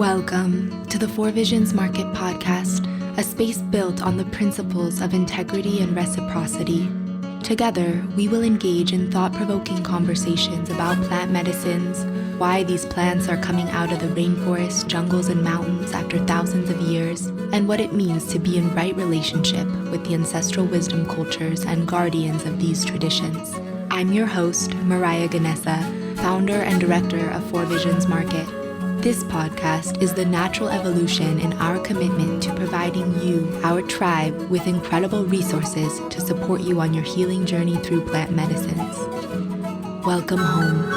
Welcome to the Four Visions Market Podcast, a space built on the principles of integrity and reciprocity. Together, we will engage in thought-provoking conversations about plant medicines, why these plants are coming out of the rainforests, jungles, and mountains after thousands of years, and what it means to be in right relationship with the ancestral wisdom cultures and guardians of these traditions. I'm your host, Mariah, founder and director of Four Visions Market. This podcast is the natural evolution in our commitment to providing you, our tribe, with incredible resources to support you on your healing journey through plant medicines. Welcome home.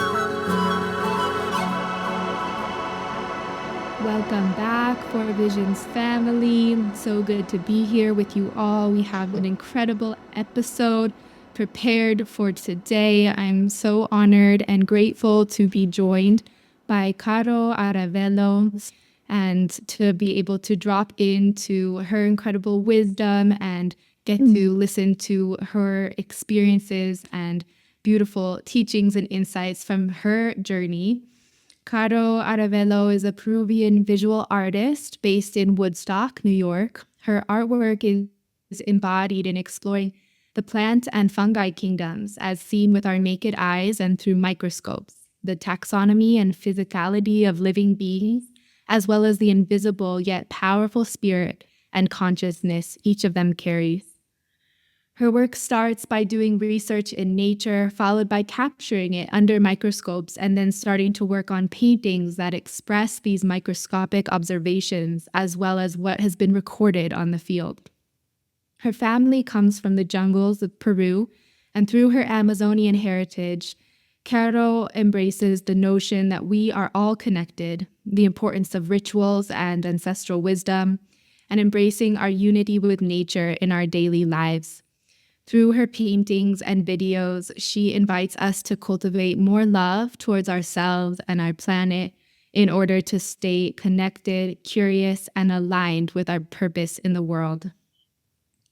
Welcome back, Four Visions family. So good to be here with you all. We have an incredible episode prepared for today. I'm so honored and grateful to be joined by Caro Arevalo and to be able to drop into her incredible wisdom and get to listen to her experiences and beautiful teachings and insights from her journey. Caro Arevalo is a Peruvian visual artist based in Woodstock, New York. Her artwork is embodied in exploring the plant and fungi kingdoms as seen with our naked eyes and through microscopes, the taxonomy and physicality of living beings, as well as the invisible yet powerful spirit and consciousness each of them carries. Her work starts by doing research in nature, followed by capturing it under microscopes, and then starting to work on paintings that express these microscopic observations, as well as what has been recorded on the field. Her family comes from the jungles of Peru, and through her Amazonian heritage, Caro embraces the notion that we are all connected, the importance of rituals and ancestral wisdom, and embracing our unity with nature in our daily lives. Through her paintings and videos, she invites us to cultivate more love towards ourselves and our planet in order to stay connected, curious, and aligned with our purpose in the world.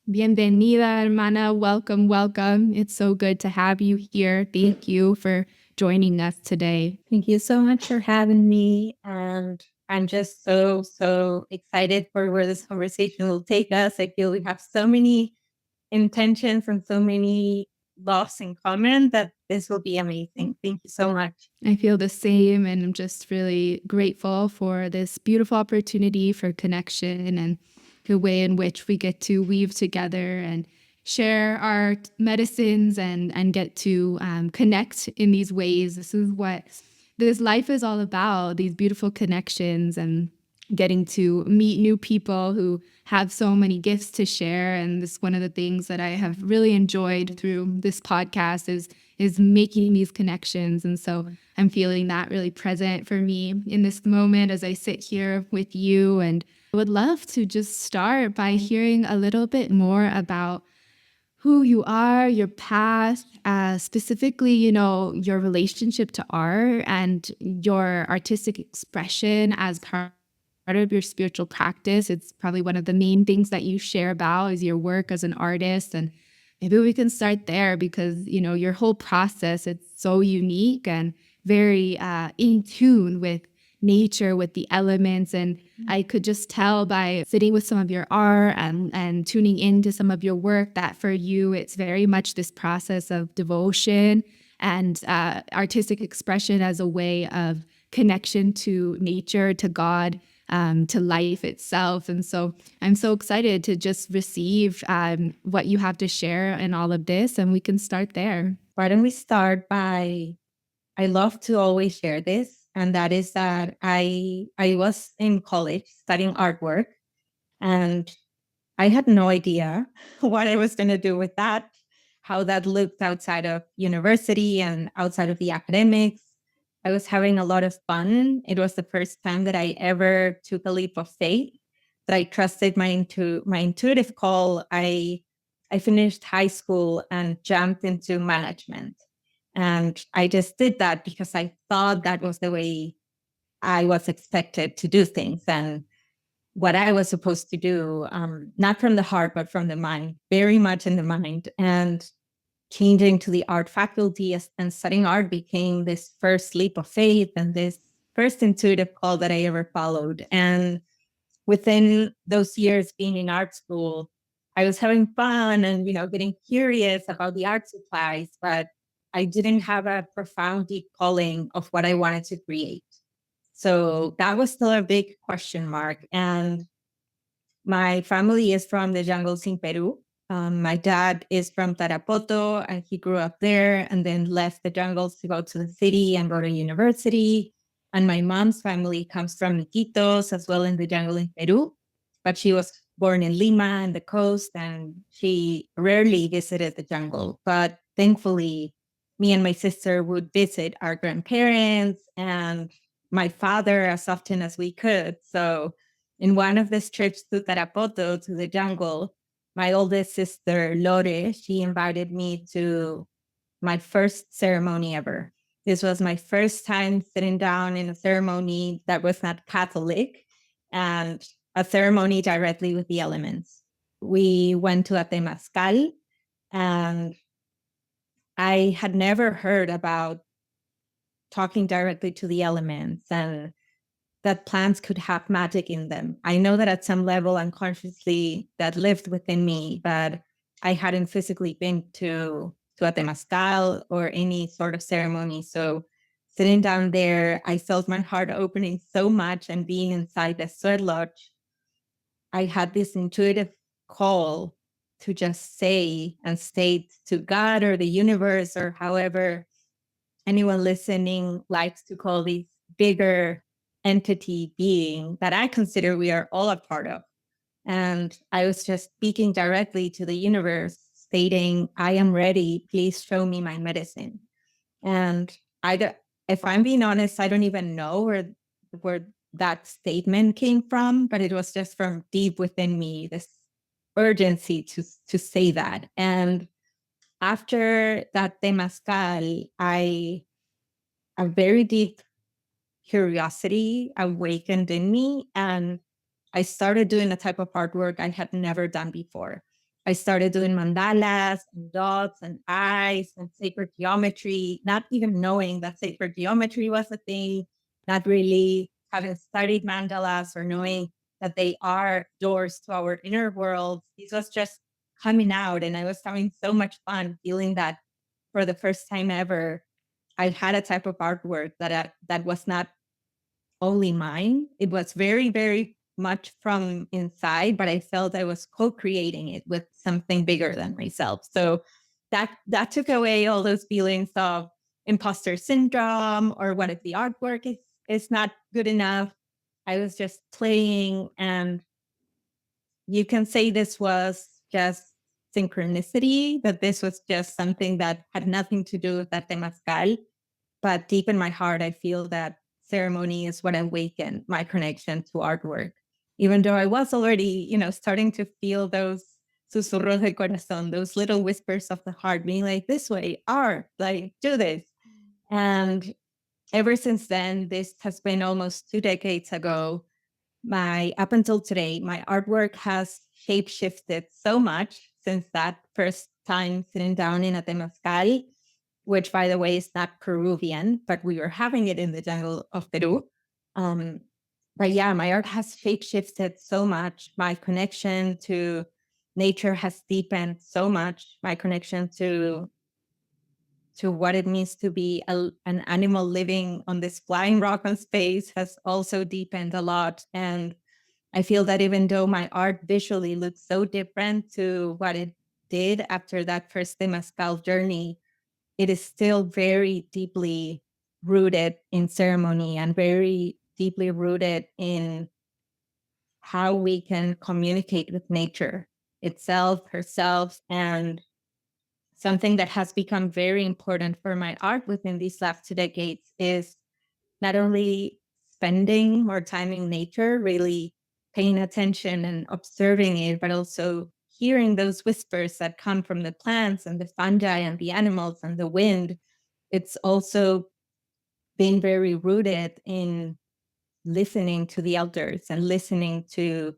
Bienvenida, hermana. Welcome, welcome. It's so good to have you here. Thank you for joining us today. Thank you so much for having me. And I'm just so excited for where this conversation will take us. I feel we have so many intentions and so many loves in common that this will be amazing. Thank you so much. I feel the same, and I'm just really grateful for this beautiful opportunity for connection and the way in which we get to weave together and share our medicines and get to connect in these ways. This is what this life is all about, these beautiful connections and getting to meet new people who have so many gifts to share. And this is one of the things that I have really enjoyed through this podcast is making these connections. And so I'm feeling that really present for me in this moment as I sit here with you. And I would love to just start by hearing a little bit more about who you are, your past, specifically, your relationship to art and your artistic expression as part of your spiritual practice. It's probably one of the main things that you share about is your work as an artist. And maybe we can start there because, your whole process, it's so unique and very in tune with nature, with the elements. And I could just tell by sitting with some of your art and tuning into some of your work that for you, it's very much this process of devotion and artistic expression as a way of connection to nature, to God, to life itself. And so I'm so excited to just receive what you have to share in all of this, and we can start there. Why don't we start by, I love to always share this, and that is that I was in college studying artwork, and I had no idea what I was going to do with that, how that looked outside of university and outside of the academics. I was having a lot of fun. It was the first time that I ever took a leap of faith, that I trusted my intuitive call. I finished high school and jumped into management. And I just did that because I thought that was the way I was expected to do things and what I was supposed to do, not from the heart, but from the mind, very much in the mind. And changing to the art faculty and studying art became this first leap of faith and this first intuitive call that I ever followed. And within those years being in art school, I was having fun and, getting curious about the art supplies, but I didn't have a profound deep calling of what I wanted to create. So that was still a big question mark. And my family is from the jungles in Peru. My dad is from Tarapoto, and he grew up there and then left the jungles to go to the city and go to university. And my mom's family comes from Iquitos as well in the jungle in Peru, but she was born in Lima and the coast, and she rarely visited the jungle. But thankfully, me and my sister would visit our grandparents and my father as often as we could. So in one of these trips to Tarapoto, to the jungle, my oldest sister, Lore, she invited me to my first ceremony ever. This was my first time sitting down in a ceremony that was not Catholic and a ceremony directly with the elements. We went to a temazcal, and I had never heard about talking directly to the elements and that plants could have magic in them. I know that at some level unconsciously that lived within me, but I hadn't physically been to a temazcal or any sort of ceremony. So sitting down there, I felt my heart opening so much, and being inside the sweat lodge, I had this intuitive call to just say and state to God or the universe or however anyone listening likes to call these bigger entity being that I consider we are all a part of. And I was just speaking directly to the universe, stating, I am ready. Please show me my medicine. And if I'm being honest, I don't even know where that statement came from, but it was just from deep within me, this urgency to say that. And after that temazcal, a very deep curiosity awakened in me, and I started doing a type of artwork I had never done before. I started doing mandalas and dots and eyes and sacred geometry, not even knowing that sacred geometry was a thing, not really having studied mandalas or knowing that they are doors to our inner world. This was just coming out, and I was having so much fun feeling that for the first time ever, I had a type of artwork that was not only mine. It was very, very much from inside, but I felt I was co-creating it with something bigger than myself. So that took away all those feelings of imposter syndrome or what if the artwork is not good enough. I was just playing, and you can say this was just synchronicity, that this was just something that had nothing to do with that temazcal. But deep in my heart, I feel that ceremony is what awakened my connection to artwork. Even though I was already, starting to feel those susurros del corazón, those little whispers of the heart being like, this way, art, like, do this. And ever since then, this has been almost 2 decades ago, up until today, my artwork has shape shifted so much since that first time sitting down in a temazcal, which by the way is not Peruvian, but we were having it in the jungle of Peru. But yeah, my art has shape shifted so much. My connection to nature has deepened so much. My connection to what it means to be an animal living on this flying rock on space has also deepened a lot. And I feel that even though my art visually looks so different to what it did after that first temazcal journey, it is still very deeply rooted in ceremony and very deeply rooted in how we can communicate with nature itself, herself, and something that has become very important for my art within these last 2 decades is not only spending more time in nature, really paying attention and observing it, but also hearing those whispers that come from the plants and the fungi and the animals and the wind. It's also been very rooted in listening to the elders and listening to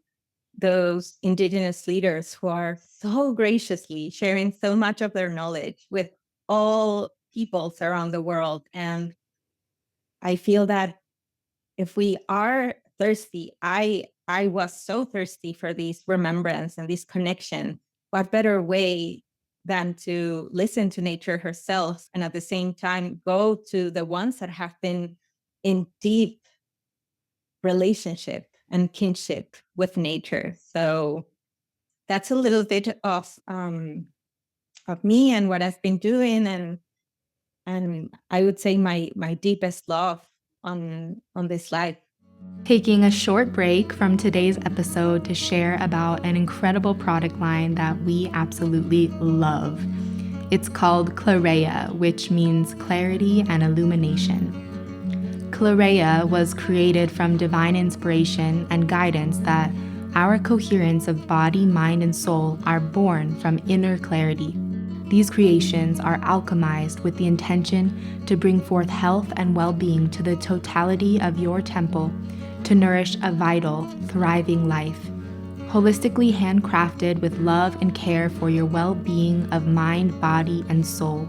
those indigenous leaders who are so graciously sharing so much of their knowledge with all peoples around the world. And I feel that if we are thirsty, I was so thirsty for this remembrance and this connection. What better way than to listen to nature herself and at the same time go to the ones that have been in deep relationship and kinship with nature. So that's a little bit of me and what I've been doing, and I would say my deepest love on this life. Taking a short break from today's episode to share about an incredible product line that we absolutely love. It's called Clarea, which means clarity and illumination. Clarea was created from divine inspiration and guidance that our coherence of body, mind, and soul are born from inner clarity. These creations are alchemized with the intention to bring forth health and well-being to the totality of your temple to nourish a vital, thriving life. Holistically handcrafted with love and care for your well-being of mind, body, and soul.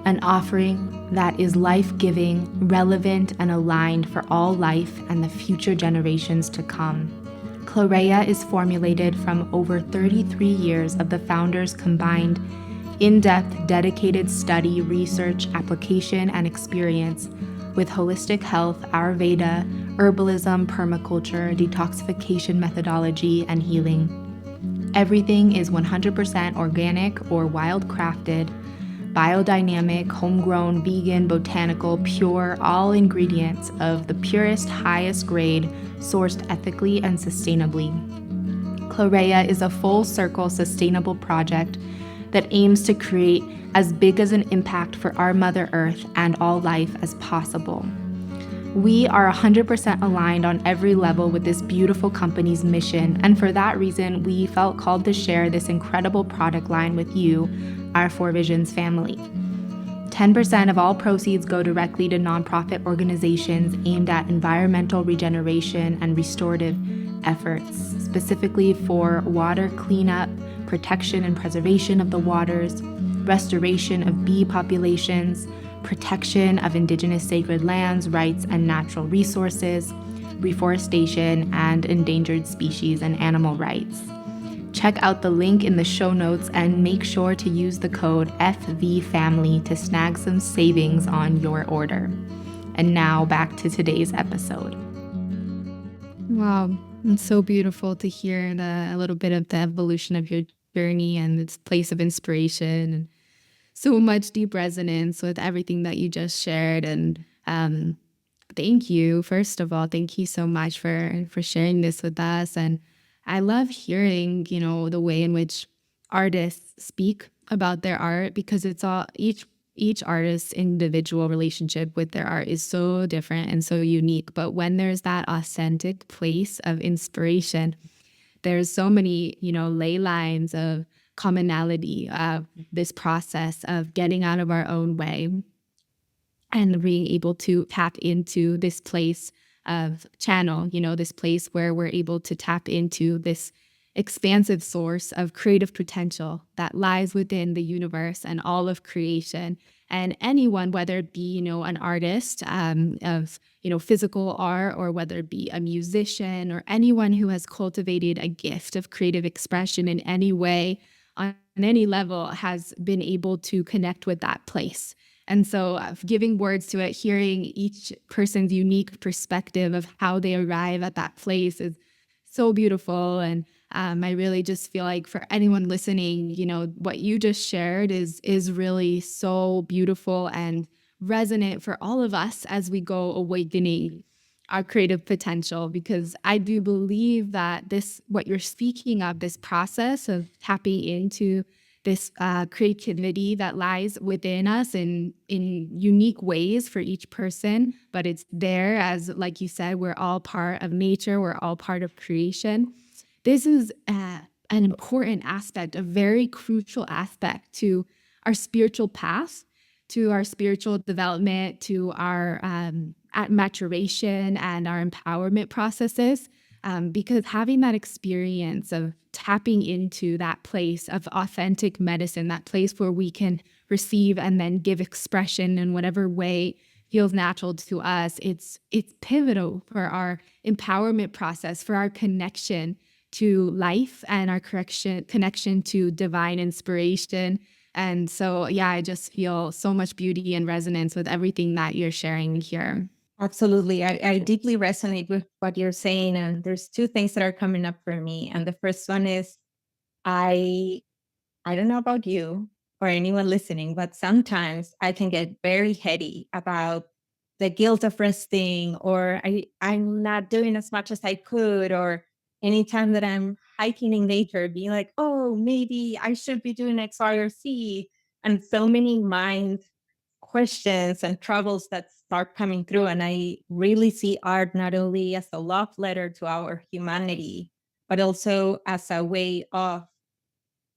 An offering that is life-giving, relevant, and aligned for all life and the future generations to come. Clarea is formulated from over 33 years of the founders' combined in-depth, dedicated study, research, application, and experience with holistic health, Ayurveda, herbalism, permaculture, detoxification methodology, and healing. Everything is 100% organic or wild-crafted, biodynamic, homegrown, vegan, botanical, pure, all ingredients of the purest, highest grade, sourced ethically and sustainably. Clarea is a full-circle sustainable project that aims to create as big as an impact for our Mother Earth and all life as possible. We are 100% aligned on every level with this beautiful company's mission, and for that reason, we felt called to share this incredible product line with you, our Four Visions family. 10% of all proceeds go directly to nonprofit organizations aimed at environmental regeneration and restorative efforts, specifically for water cleanup, protection and preservation of the waters, restoration of bee populations, protection of indigenous sacred lands, rights, and natural resources, reforestation, and endangered species and animal rights. Check out the link in the show notes and make sure to use the code FVFamily to snag some savings on your order. And now back to today's episode. Wow, it's so beautiful to hear a little bit of the evolution of your journey and its place of inspiration, and so much deep resonance with everything that you just shared. And thank you, first of all, thank you so much for sharing this with us. And I love hearing, the way in which artists speak about their art, because it's all each artist's individual relationship with their art is so different and so unique. But when there's that authentic place of inspiration, there's so many, ley lines of commonality of this process of getting out of our own way and being able to tap into this place of channel, this place where we're able to tap into this expansive source of creative potential that lies within the universe and all of creation. And anyone, whether it be, an artist of, physical art, or whether it be a musician or anyone who has cultivated a gift of creative expression in any way, on any level, has been able to connect with that place. And so giving words to it, hearing each person's unique perspective of how they arrive at that place is so beautiful. And I really just feel like for anyone listening, what you just shared is really so beautiful and resonant for all of us as we go awakening our creative potential, because I do believe that what you're speaking of, this process of tapping into this creativity that lies within us in unique ways for each person, but it's there as, like you said, we're all part of nature, we're all part of creation. This is an important aspect, a very crucial aspect to our spiritual path, to our spiritual development, to our maturation and our empowerment processes. Because having that experience of tapping into that place of authentic medicine, that place where we can receive and then give expression in whatever way, feels natural to us, it's pivotal for our empowerment process, for our connection to life and our connection to divine inspiration. And so, yeah, I just feel so much beauty and resonance with everything that you're sharing here. Absolutely. I deeply resonate with what you're saying. And there's two things that are coming up for me. And the first one is I I don't know about you or anyone listening, but sometimes I can get very heady about the guilt of resting, or I'm not doing as much as I could, or anytime that I'm hiking in nature, being like, oh, maybe I should be doing X, Y, or Z. And so many mind questions and troubles that start coming through. And I really see art not only as a love letter to our humanity, but also as a way of,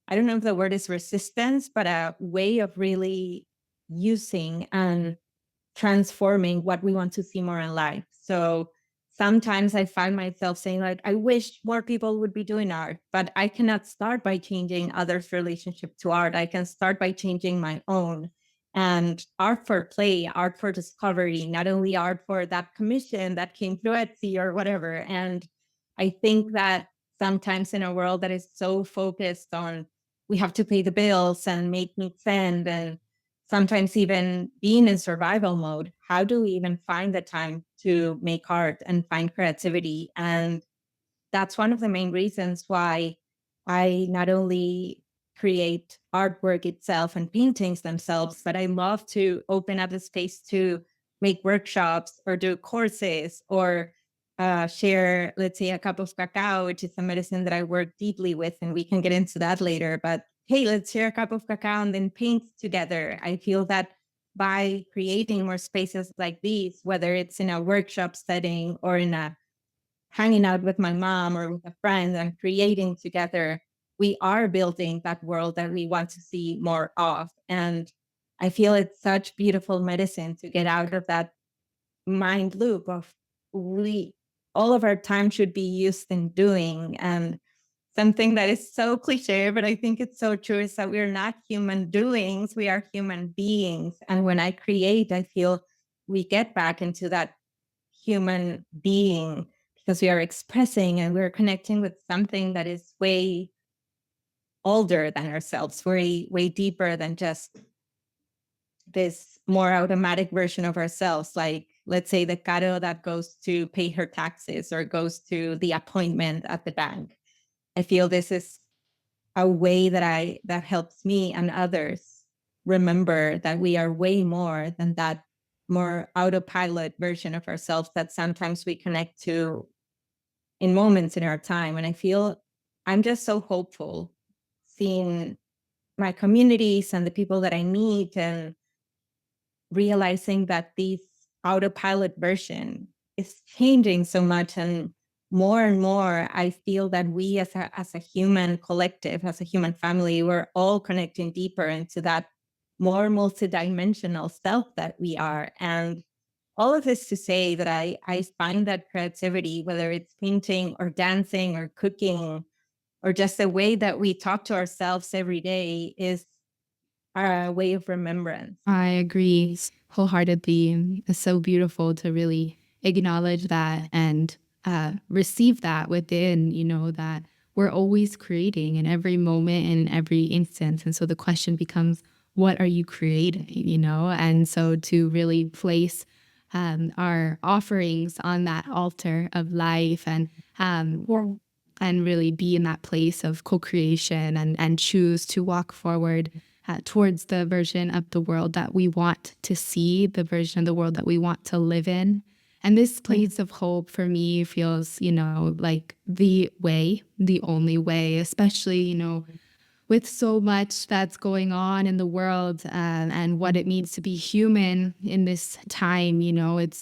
I don't know if the word is resistance, but a way of really using and transforming what we want to see more in life. So sometimes I find myself saying, like, I wish more people would be doing art, but I cannot start by changing others' relationship to art. I can start by changing my own. And art for play, art for discovery, not only art for that commission that came through Etsy or whatever. And I think that sometimes in a world that is so focused on we have to pay the bills and make meets end, and sometimes even being in survival mode, how do we even find the time to make art and find creativity? And that's one of the main reasons why I not only create artwork itself and paintings themselves, but I love to open up the space to make workshops or do courses or share, let's say, a cup of cacao, which is a medicine that I work deeply with. And we can get into that later. But hey, let's share a cup of cacao and then paint together. I feel that by creating more spaces like these, whether it's in a workshop setting or in a hanging out with my mom or with a friend and creating together, we are building that world that we want to see more of. And I feel it's such beautiful medicine to get out of that mind loop of we all of our time should be used in doing. And something that is so cliche, but I think it's so true, is that we're not human doings, we are human beings. And when I create, I feel we get back into that human being because we are expressing and we're connecting with something that is way older than ourselves, way deeper than just this more automatic version of ourselves. Like, let's say the Caro that goes to pay her taxes or goes to the appointment at the bank. I feel this is a way that helps me and others remember that we are way more than that more autopilot version of ourselves that sometimes we connect to in moments in our time. And I feel I'm just so hopeful seeing my communities and the people that I meet and realizing that this autopilot version is changing so much. And more, I feel that we as a human collective, as a human family, we're all connecting deeper into that more multidimensional self that we are. And all of this to say that I find that creativity, whether it's painting or dancing or cooking, or just the way that we talk to ourselves every day, is our way of remembrance. I agree wholeheartedly. It's so beautiful to really acknowledge that and receive that within, that we're always creating in every moment and in every instance. And so the question becomes, what are you creating, And so to really place our offerings on that altar of life and really be in that place of co-creation and choose to walk forward towards the version of the world that we want to see, the version of the world that we want to live in. And this place of hope for me feels, like the way, the only way, especially, with so much that's going on in the world and what it means to be human in this time.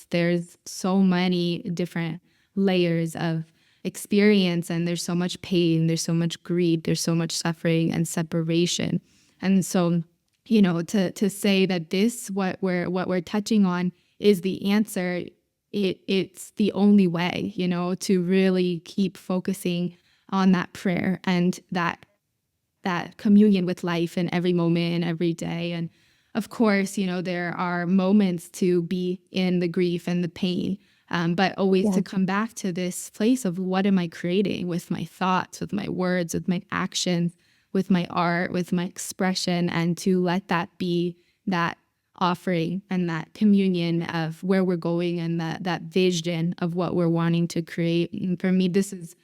There's so many different layers of experience, and there's so much pain, there's so much greed, there's so much suffering and separation. And so, to say that what we're touching on is the answer, it's the only way, to really keep focusing on that prayer and that communion with life in every moment and every day. And of course, there are moments to be in the grief and the pain, but always to come back to this place of what am I creating with my thoughts, with my words, with my actions, with my art, with my expression, and to let that be that offering and that communion of where we're going and that vision of what we're wanting to create. And for me, this is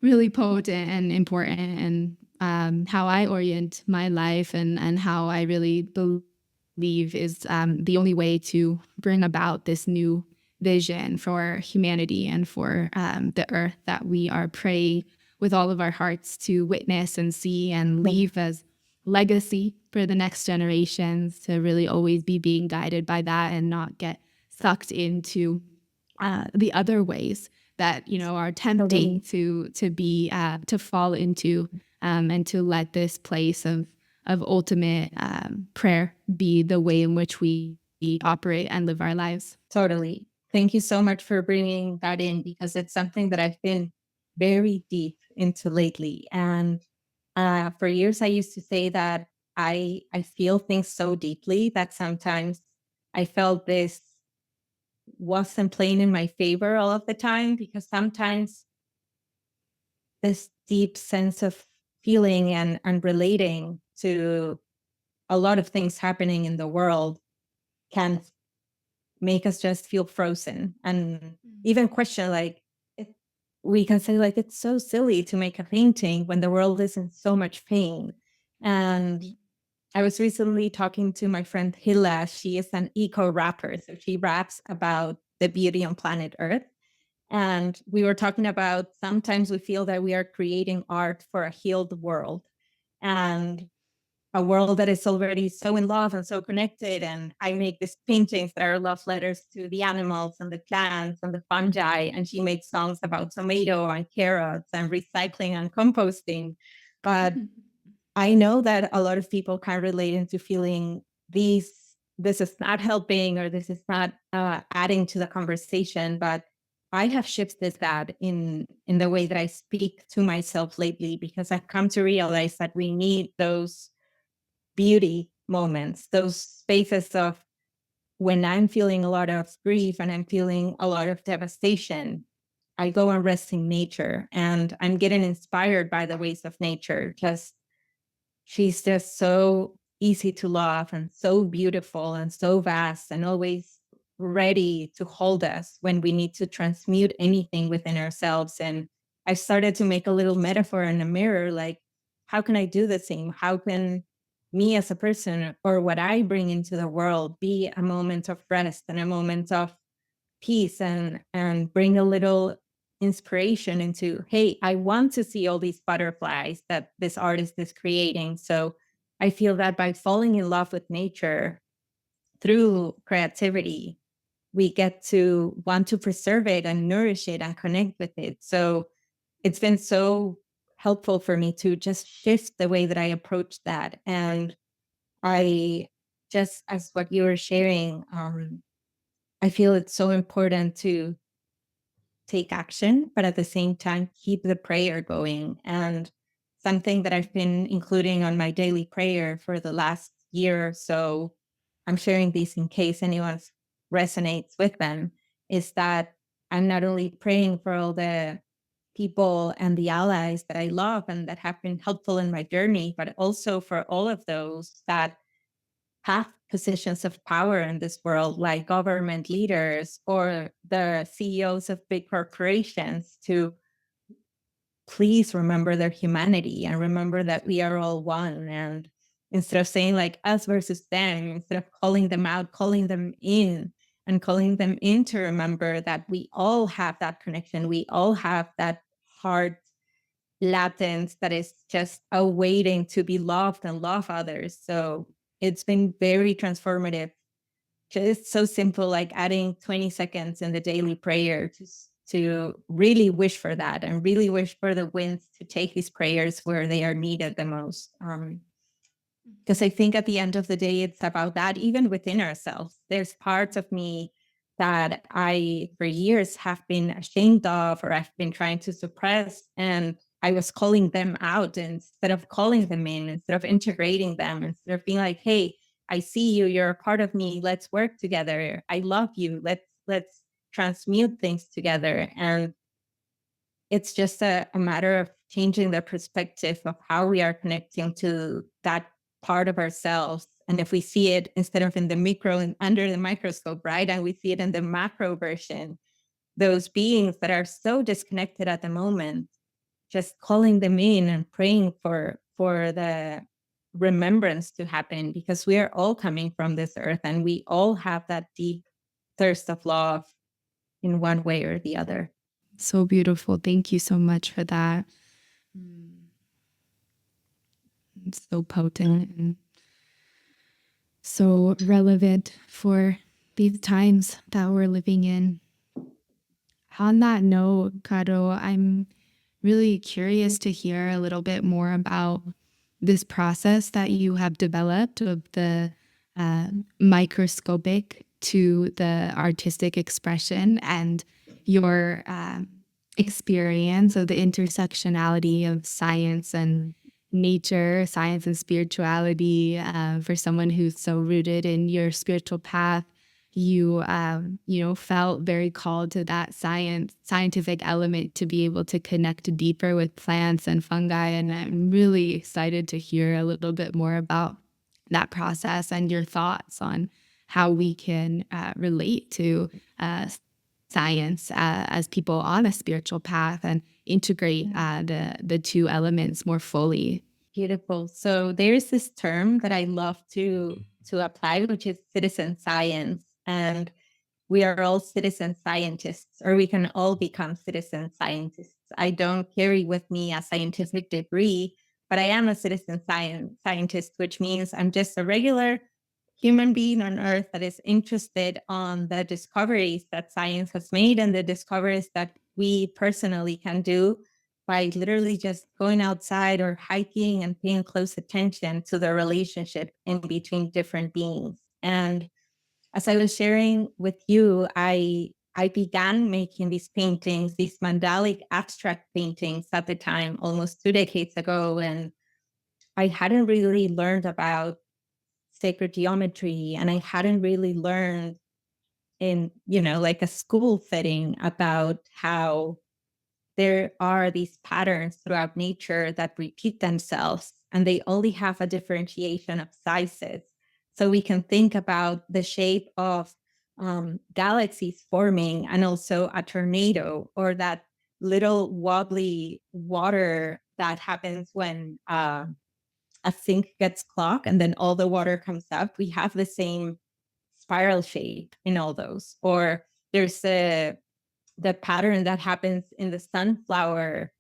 really potent and important, and how I orient my life and how I really believe is the only way to bring about this new vision for humanity and for the earth that we are praying with all of our hearts to witness and see and leave as legacy for the next generations, to really always be being guided by that and not get sucked into the other ways that are tempting to be to fall into, and to let this place of ultimate prayer be the way in which we operate and live our lives. Totally. Thank you so much for bringing that in, because it's something that I've been very deep into lately. And for years, I used to say that I feel things so deeply that sometimes I felt this wasn't playing in my favor all of the time, because sometimes this deep sense of feeling and relating to a lot of things happening in the world can make us just feel frozen and even question, like, we can say, like, it's so silly to make a painting when the world is in so much pain. And I was recently talking to my friend Hila. She is an eco rapper, so she raps about the beauty on planet Earth. And we were talking about sometimes we feel that we are creating art for a healed world, and a world that is already so in love and so connected. And I make these paintings that are love letters to the animals and the plants and the fungi. And she makes songs about tomato and carrots and recycling and composting. But I know that a lot of people can relate into feeling this is not helping, or this is not adding to the conversation. But I have shifted that in the way that I speak to myself lately, because I've come to realize that we need those beauty moments, those spaces of when I'm feeling a lot of grief and I'm feeling a lot of devastation, I go and rest in nature, and I'm getting inspired by the ways of nature, because she's just so easy to love and so beautiful and so vast and always ready to hold us when we need to transmute anything within ourselves. And I started to make a little metaphor in a mirror, like, how can I do the same? How can me as a person, or what I bring into the world, be a moment of rest and a moment of peace, and bring a little inspiration into, hey, I want to see all these butterflies that this artist is creating. So I feel that by falling in love with nature through creativity, we get to want to preserve it and nourish it and connect with it. So it's been so helpful for me to just shift the way that I approach that. And I just, as what you were sharing, I feel it's so important to take action, but at the same time, keep the prayer going. And something that I've been including on my daily prayer for the last year or so, I'm sharing these in case anyone resonates with them, is that I'm not only praying for all the people and the allies that I love and that have been helpful in my journey, but also for all of those that have positions of power in this world, like government leaders or the CEOs of big corporations, to please remember their humanity and remember that we are all one. And instead of saying like us versus them, instead of calling them out, calling them in, and calling them in to remember that we all have that connection. We all have that heart latent that is just awaiting to be loved and love others. So it's been very transformative. It's so simple, like adding 20 seconds in the daily prayer to really wish for that and really wish for the winds to take these prayers where they are needed the most. Because I think at the end of the day, it's about that, even within ourselves. There's parts of me that I, for years, have been ashamed of, or I've been trying to suppress. And I was calling them out instead of calling them in, instead of integrating them, instead of being like, hey, I see you, you're a part of me, let's work together. I love you. Let's transmute things together. And it's just a matter of changing the perspective of how we are connecting to that part of ourselves. And if we see it instead of in the micro and under the microscope, right? And we see it in the macro version, those beings that are so disconnected at the moment, just calling them in and praying for the remembrance to happen, because we are all coming from this earth and we all have that deep thirst of love in one way or the other. So beautiful. Thank you so much for that. It's so potent and so relevant for these times that we're living in. On that note, Caro, I'm really curious to hear a little bit more about this process that you have developed of the microscopic to the artistic expression and your experience of the intersectionality of science and nature, science and spirituality. For someone who's so rooted in your spiritual path, you felt very called to that scientific element to be able to connect deeper with plants and fungi. And I'm really excited to hear a little bit more about that process and your thoughts on how we can relate to science as people on a spiritual path and integrate the two elements more fully. Beautiful. So there's this term that I love to apply, which is citizen science. And we are all citizen scientists, or we can all become citizen scientists. I don't carry with me a scientific degree, but I am a citizen scientist, which means I'm just a regular human being on earth that is interested on the discoveries that science has made and the discoveries that we personally can do by literally just going outside or hiking and paying close attention to the relationship in between different beings. And as I was sharing with you, I began making these paintings, these mandalic abstract paintings at the time, almost 2 decades ago. And I hadn't really learned about sacred geometry, and I hadn't really learned in, like a school setting about how there are these patterns throughout nature that repeat themselves, and they only have a differentiation of sizes. So we can think about the shape of galaxies forming, and also a tornado, or that little wobbly water that happens when a sink gets clogged and then all the water comes up. We have the same spiral shape in all those. Or there's the pattern that happens in the sunflower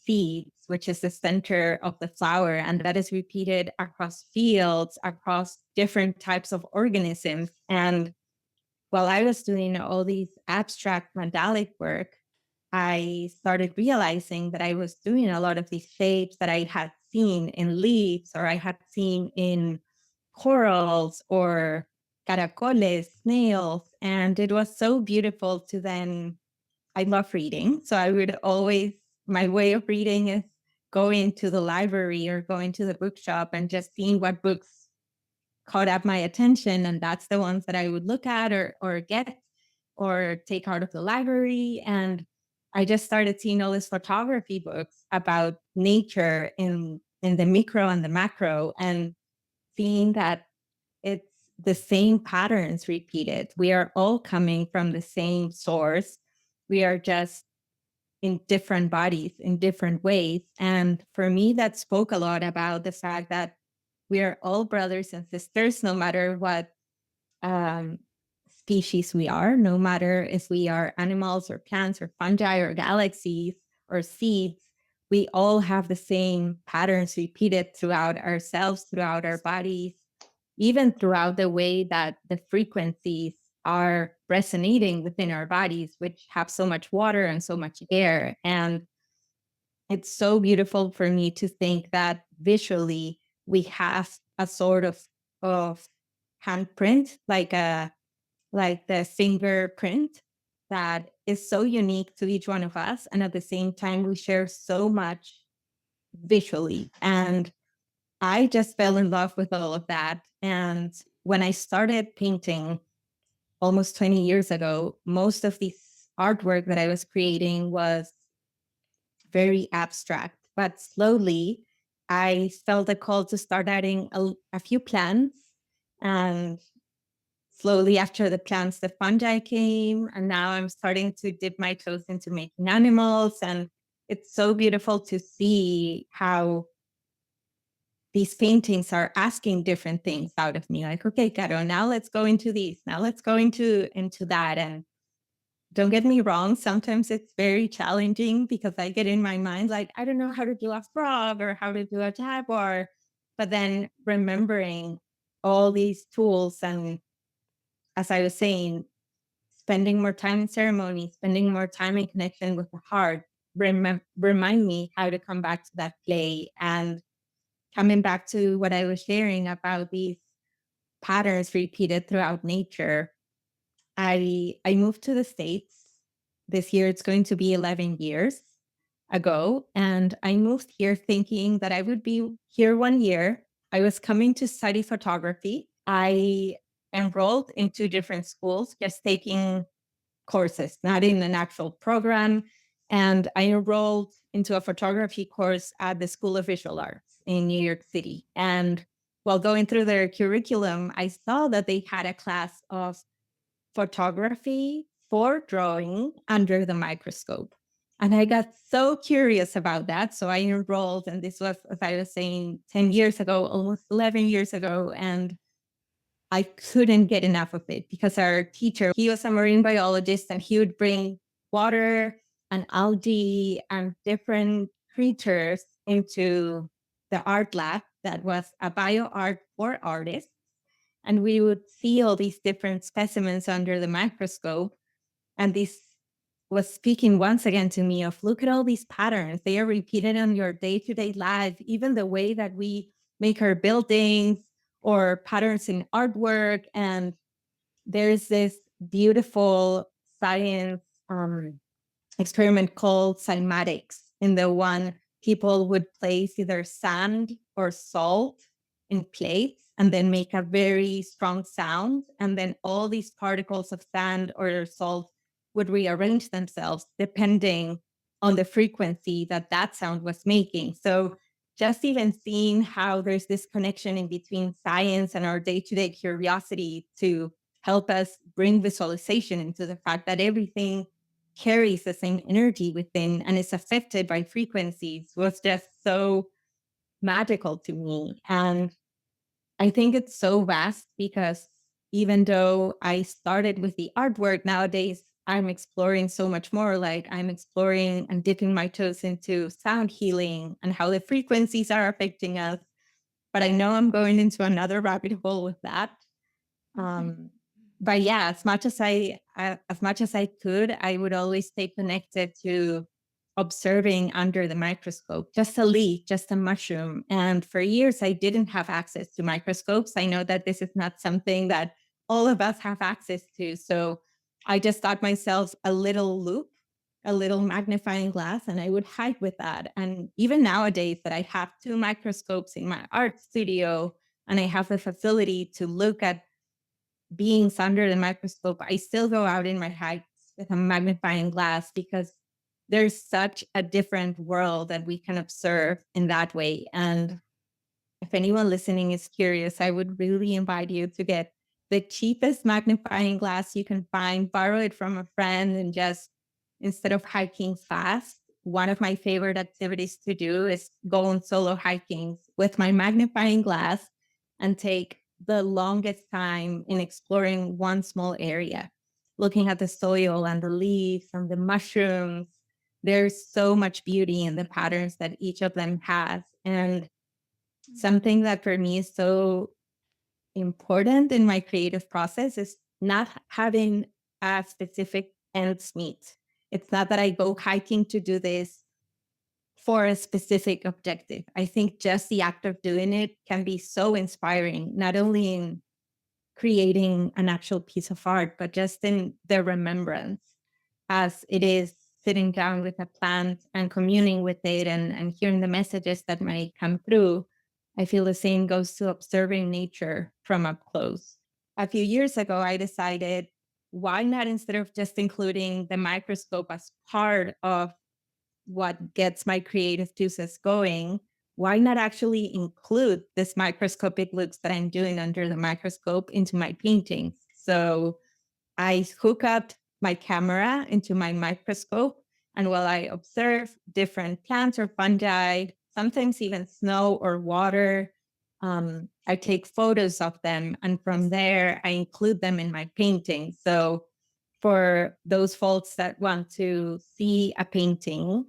seeds, which is the center of the flower, and that is repeated across fields, across different types of organisms. And while I was doing all these abstract mandalic work, I started realizing that I was doing a lot of these shapes that I had seen in leaves, or I had seen in corals or caracoles, snails. And it was so beautiful to then, I love reading. So I would always, my way of reading is going to the library or going to the bookshop and just seeing what books caught up my attention. And that's the ones that I would look at or get or take out of the library. And I just started seeing all these photography books about nature in the micro and the macro, and seeing that it's the same patterns repeated. We are all coming from the same source. We are just in different bodies in different ways. And for me, that spoke a lot about the fact that we are all brothers and sisters, no matter what species we are, no matter if we are animals or plants or fungi or galaxies or seeds. We all have the same patterns repeated throughout ourselves, throughout our bodies, even throughout the way that the frequencies are resonating within our bodies, which have so much water and so much air. And it's so beautiful for me to think that visually we have a sort of handprint, like the fingerprint that is so unique to each one of us. And at the same time, we share so much visually. And I just fell in love with all of that. And when I started painting almost 20 years ago, most of this artwork that I was creating was very abstract. But slowly, I felt a call to start adding a few plants. And slowly after the plants, the fungi came. And now I'm starting to dip my toes into making animals. And it's so beautiful to see how these paintings are asking different things out of me. Like, okay, Caro, now let's go into these. Now let's go into that. And don't get me wrong, sometimes it's very challenging because I get in my mind like, I don't know how to do a frog or how to do a jaguar. But then remembering all these tools and, as I was saying, spending more time in ceremony, spending more time in connection with the heart, remind me how to come back to that play. And coming back to what I was sharing about these patterns repeated throughout nature, I moved to the States this year. It's going to be 11 years ago. And I moved here thinking that I would be here 1 year. I was coming to study photography. I enrolled in 2 different schools, just taking courses, not in an actual program. And I enrolled into a photography course at the School of Visual Arts in New York City. And while going through their curriculum, I saw that they had a class of photography for drawing under the microscope. And I got so curious about that. So I enrolled, and this was, as I was saying, 10 years ago, almost 11 years ago. And I couldn't get enough of it because our teacher, he was a marine biologist, and he would bring water and algae and different creatures into the art lab that was a bio art for artists. And we would see all these different specimens under the microscope. And this was speaking once again to me of, look at all these patterns. They are repeated on your day-to-day life, even the way that we make our buildings or patterns in artwork. And there's this beautiful science experiment called cymatics, in the one people would place either sand or salt in plates and then make a very strong sound. And then all these particles of sand or salt would rearrange themselves depending on the frequency that that sound was making. So just even seeing how there's this connection in between science and our day-to-day curiosity to help us bring visualization into the fact that everything carries the same energy within and is affected by frequencies was just so magical to me. And I think it's so vast because even though I started with the artwork, nowadays I'm exploring so much more. Like I'm exploring and dipping my toes into sound healing and how the frequencies are affecting us. But I know I'm going into another rabbit hole with that. But yeah, as much as I could, I would always stay connected to observing under the microscope, just a leaf, just a mushroom. And for years, I didn't have access to microscopes. I know that this is not something that all of us have access to. So I just got myself a little loop, a little magnifying glass, and I would hide with that. And even nowadays that I have 2 microscopes in my art studio and I have the facility to look at beings under the microscope, I still go out in my hikes with a magnifying glass because there's such a different world that we can observe in that way. And if anyone listening is curious, I would really invite you to get the cheapest magnifying glass you can find, borrow it from a friend, and just instead of hiking fast, one of my favorite activities to do is go on solo hikings with my magnifying glass and take the longest time in exploring one small area, looking at the soil and the leaves and the mushrooms. There's so much beauty in the patterns that each of them has. And something that for me is so important in my creative process is not having a specific ends meet. It's not that I go hiking to do this for a specific objective. I think just the act of doing it can be so inspiring, not only in creating an actual piece of art, but just in the remembrance as it is sitting down with a plant and communing with it and hearing the messages that might come through. I feel the same goes to observing nature from up close. A few years ago, I decided, why not, instead of just including the microscope as part of what gets my creative juices going, why not actually include this microscopic looks that I'm doing under the microscope into my paintings? So I hook up my camera into my microscope, and while I observe different plants or fungi, sometimes even snow or water, I take photos of them. And from there, I include them in my painting. So for those folks that want to see a painting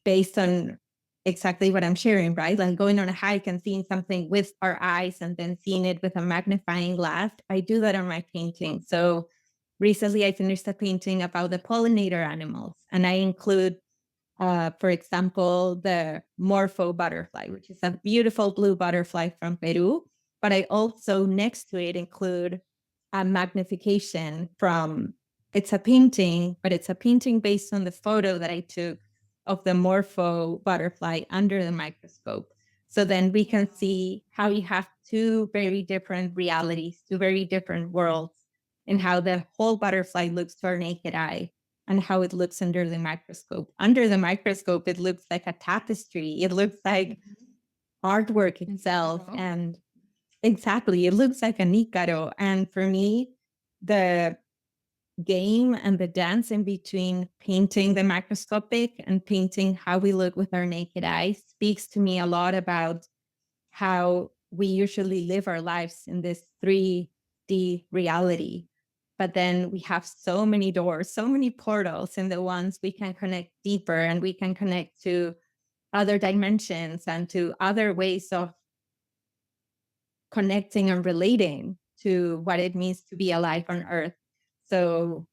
based on exactly what I'm sharing, right? Like going on a hike and seeing something with our eyes and then seeing it with a magnifying glass. I do that on my painting. So recently I finished a painting about the pollinator animals, and I include, for example, the morpho butterfly, which is a beautiful blue butterfly from Peru. But I also, next to it, include a magnification from, it's a painting, but it's a painting based on the photo that I took of the morpho butterfly under the microscope. So then we can see how you have two very different realities, two very different worlds, and how the whole butterfly looks to our naked eye and how it looks under the microscope. Under the microscope, it looks like a tapestry. It looks like artwork itself. And exactly, it looks like an Icaro. And for me, the game and the dance in between painting the microscopic and painting how we look with our naked eye speaks to me a lot about how we usually live our lives in this 3D reality. But then we have so many doors, so many portals, and the ones we can connect deeper, and we can connect to other dimensions and to other ways of connecting and relating to what it means to be alive on Earth. So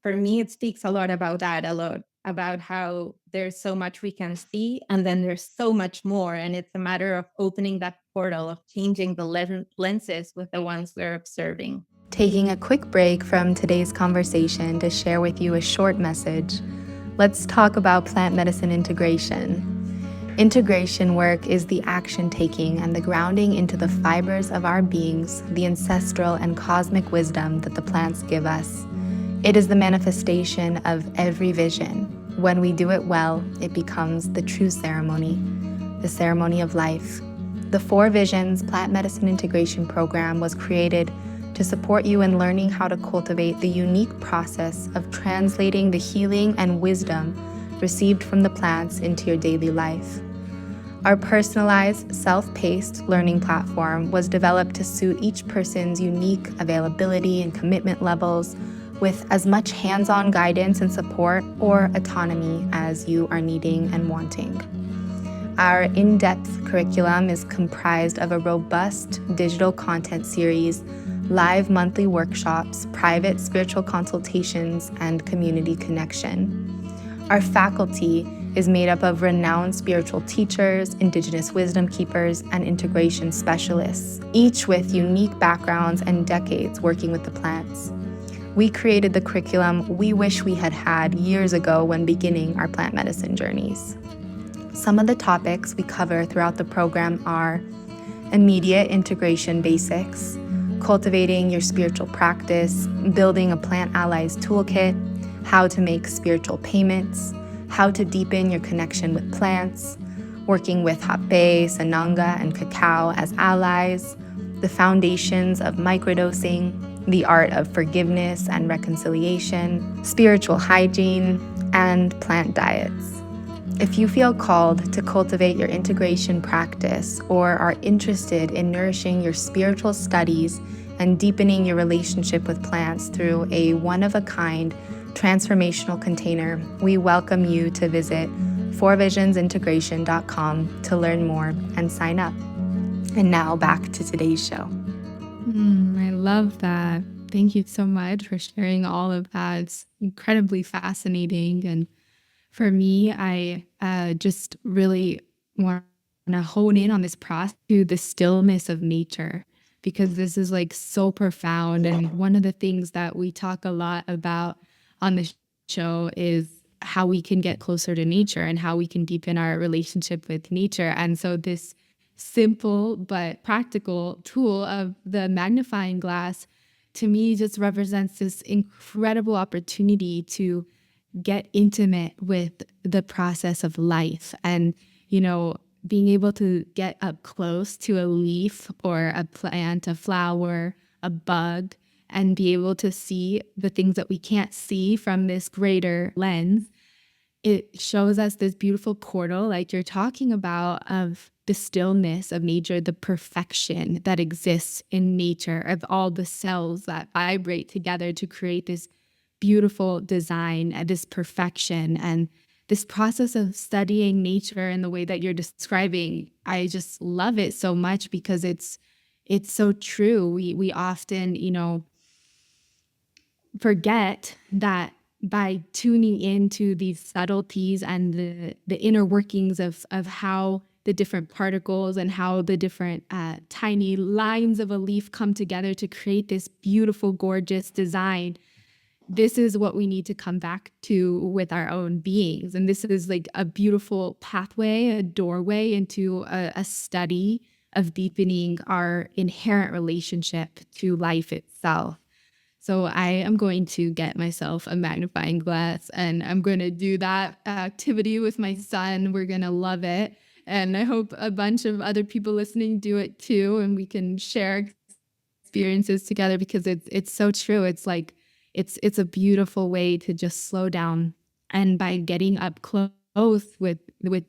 for me, it speaks a lot about that, a lot about how there's so much we can see, and then there's so much more. And it's a matter of opening that portal, of changing the lenses with the ones we're observing. Taking a quick break from today's conversation to share with you a short message, let's talk about plant medicine integration. Integration work is the action taking and the grounding into the fibers of our beings, the ancestral and cosmic wisdom that the plants give us. It is the manifestation of every vision. When we do it well, it becomes the true ceremony, the ceremony of life. The 4 Visions Plant Medicine Integration Program was created to support you in learning how to cultivate the unique process of translating the healing and wisdom received from the plants into your daily life. Our personalized, self-paced learning platform was developed to suit each person's unique availability and commitment levels, with as much hands-on guidance and support or autonomy as you are needing and wanting. Our in-depth curriculum is comprised of a robust digital content series, live monthly workshops, private spiritual consultations, and community connection. Our faculty is made up of renowned spiritual teachers, Indigenous wisdom keepers, and integration specialists, each with unique backgrounds and decades working with the plants. We created the curriculum we wish we had had years ago when beginning our plant medicine journeys. Some of the topics we cover throughout the program are immediate integration basics, cultivating your spiritual practice, building a plant allies toolkit, how to make spiritual payments, how to deepen your connection with plants, working with Hape, Sananga, and cacao as allies, the foundations of microdosing, the art of forgiveness and reconciliation, spiritual hygiene, and plant diets. If you feel called to cultivate your integration practice or are interested in nourishing your spiritual studies and deepening your relationship with plants through a one-of-a-kind transformational container, we welcome you to visit 4visionsintegration.com to learn more and sign up. And now back to today's show. I love that. Thank you so much for sharing all of that. It's incredibly fascinating. And for me, I just really want to hone in on this process to the stillness of nature, because this is like so profound. And one of the things that we talk a lot about on the show is how we can get closer to nature and how we can deepen our relationship with nature. And so this simple but practical tool of the magnifying glass, to me, just represents this incredible opportunity to get intimate with the process of life. And, being able to get up close to a leaf or a plant, a flower, a bug, and be able to see the things that we can't see from this greater lens, it shows us this beautiful portal, like you're talking about, of the stillness of nature, the perfection that exists in nature, of all the cells that vibrate together to create this beautiful design, this perfection. And this process of studying nature in the way that you're describing, I just love it so much because it's so true. We often, forget that by tuning into these subtleties and the inner workings of how the different particles and how the different tiny lines of a leaf come together to create this beautiful, gorgeous design, this is what we need to come back to with our own beings. And this is like a beautiful pathway, a doorway into a study of deepening our inherent relationship to life itself. So I am going to get myself a magnifying glass and I'm going to do that activity with my son. We're going to love it. And I hope a bunch of other people listening do it too. And we can share experiences together because it's so true. It's like, it's a beautiful way to just slow down. And by getting up close with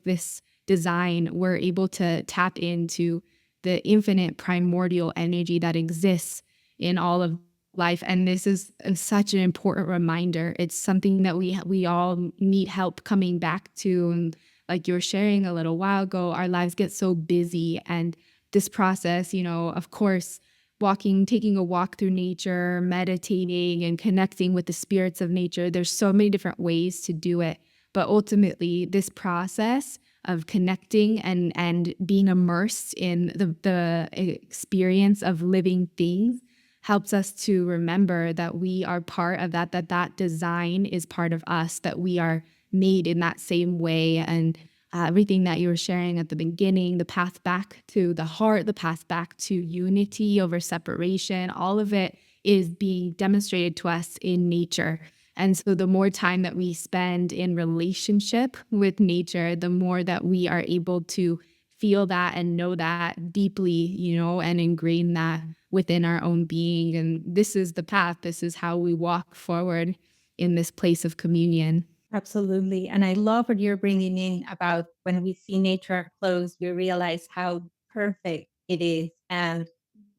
this design, we're able to tap into the infinite primordial energy that exists in all of life. And this is such an important reminder. It's something that we all need help coming back to. And like you were sharing a little while ago, our lives get so busy, and this process, of course, taking a walk through nature, meditating and connecting with the spirits of nature, there's so many different ways to do it. But ultimately, this process of connecting and being immersed in the experience of living things helps us to remember that we are part of that design is part of us, that we are made in that same way. And everything that you were sharing at the beginning, the path back to the heart, the path back to unity over separation, all of it is being demonstrated to us in nature. And so the more time that we spend in relationship with nature, the more that we are able to feel that and know that deeply, and ingrain that within our own being. And this is the path. This is how we walk forward in this place of communion. Absolutely. And I love what you're bringing in about when we see nature up close, we realize how perfect it is. And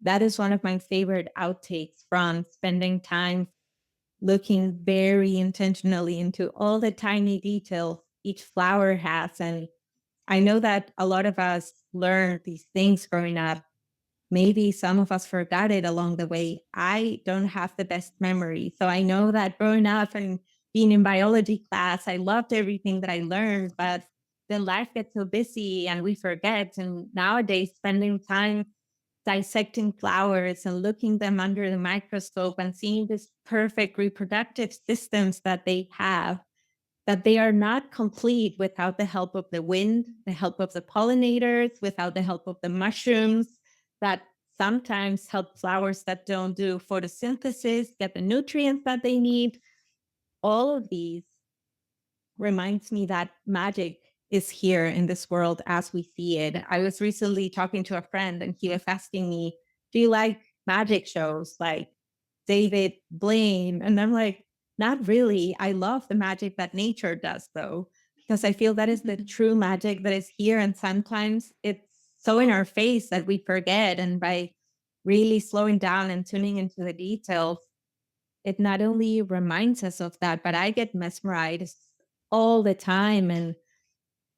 that is one of my favorite outtakes from spending time looking very intentionally into all the tiny details each flower has. And I know that a lot of us learn these things growing up. Maybe some of us forgot it along the way. I don't have the best memory. So I know that growing up and being in biology class, I loved everything that I learned, but then life gets so busy and we forget. And nowadays, spending time dissecting flowers and looking them under the microscope and seeing these perfect reproductive systems that they have, that they are not complete without the help of the wind, the help of the pollinators, without the help of the mushrooms that sometimes help flowers that don't do photosynthesis get the nutrients that they need. All of these reminds me that magic is here in this world as we see it. I was recently talking to a friend and he was asking me, do you like magic shows like David Blaine? And I'm like, not really. I love the magic that nature does, though, because I feel that is the true magic that is here. And sometimes it's so in our face that we forget. And by really slowing down and tuning into the details, it not only reminds us of that, but I get mesmerized all the time. And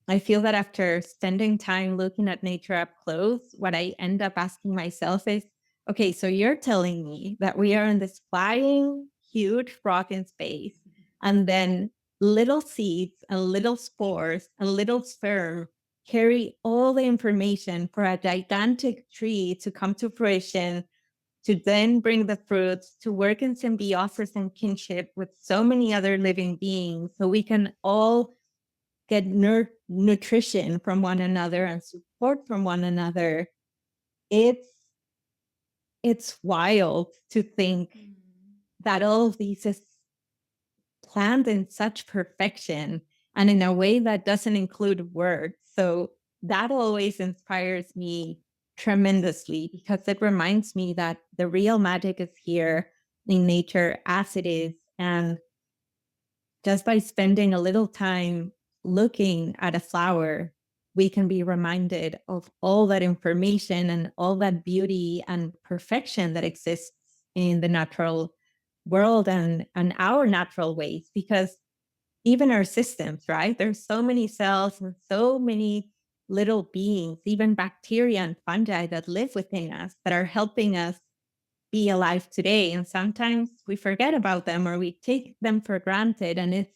I feel that after spending time looking at nature up close, what I end up asking myself is, okay, so you're telling me that we are in this flying, huge rock in space, and then little seeds and little spores and little sperm carry all the information for a gigantic tree to come to fruition, to then bring the fruits, to work in symbiosis and kinship with so many other living beings so we can all get nutrition from one another and support from one another. It's wild to think that all of these is planned in such perfection and in a way that doesn't include words. So that always inspires me tremendously, because it reminds me that the real magic is here in nature as it is. And just by spending a little time looking at a flower, we can be reminded of all that information and all that beauty and perfection that exists in the natural world and our natural ways. Because even our systems, right? There's so many cells and so many little beings, even bacteria and fungi that live within us that are helping us be alive today. And sometimes we forget about them or we take them for granted. And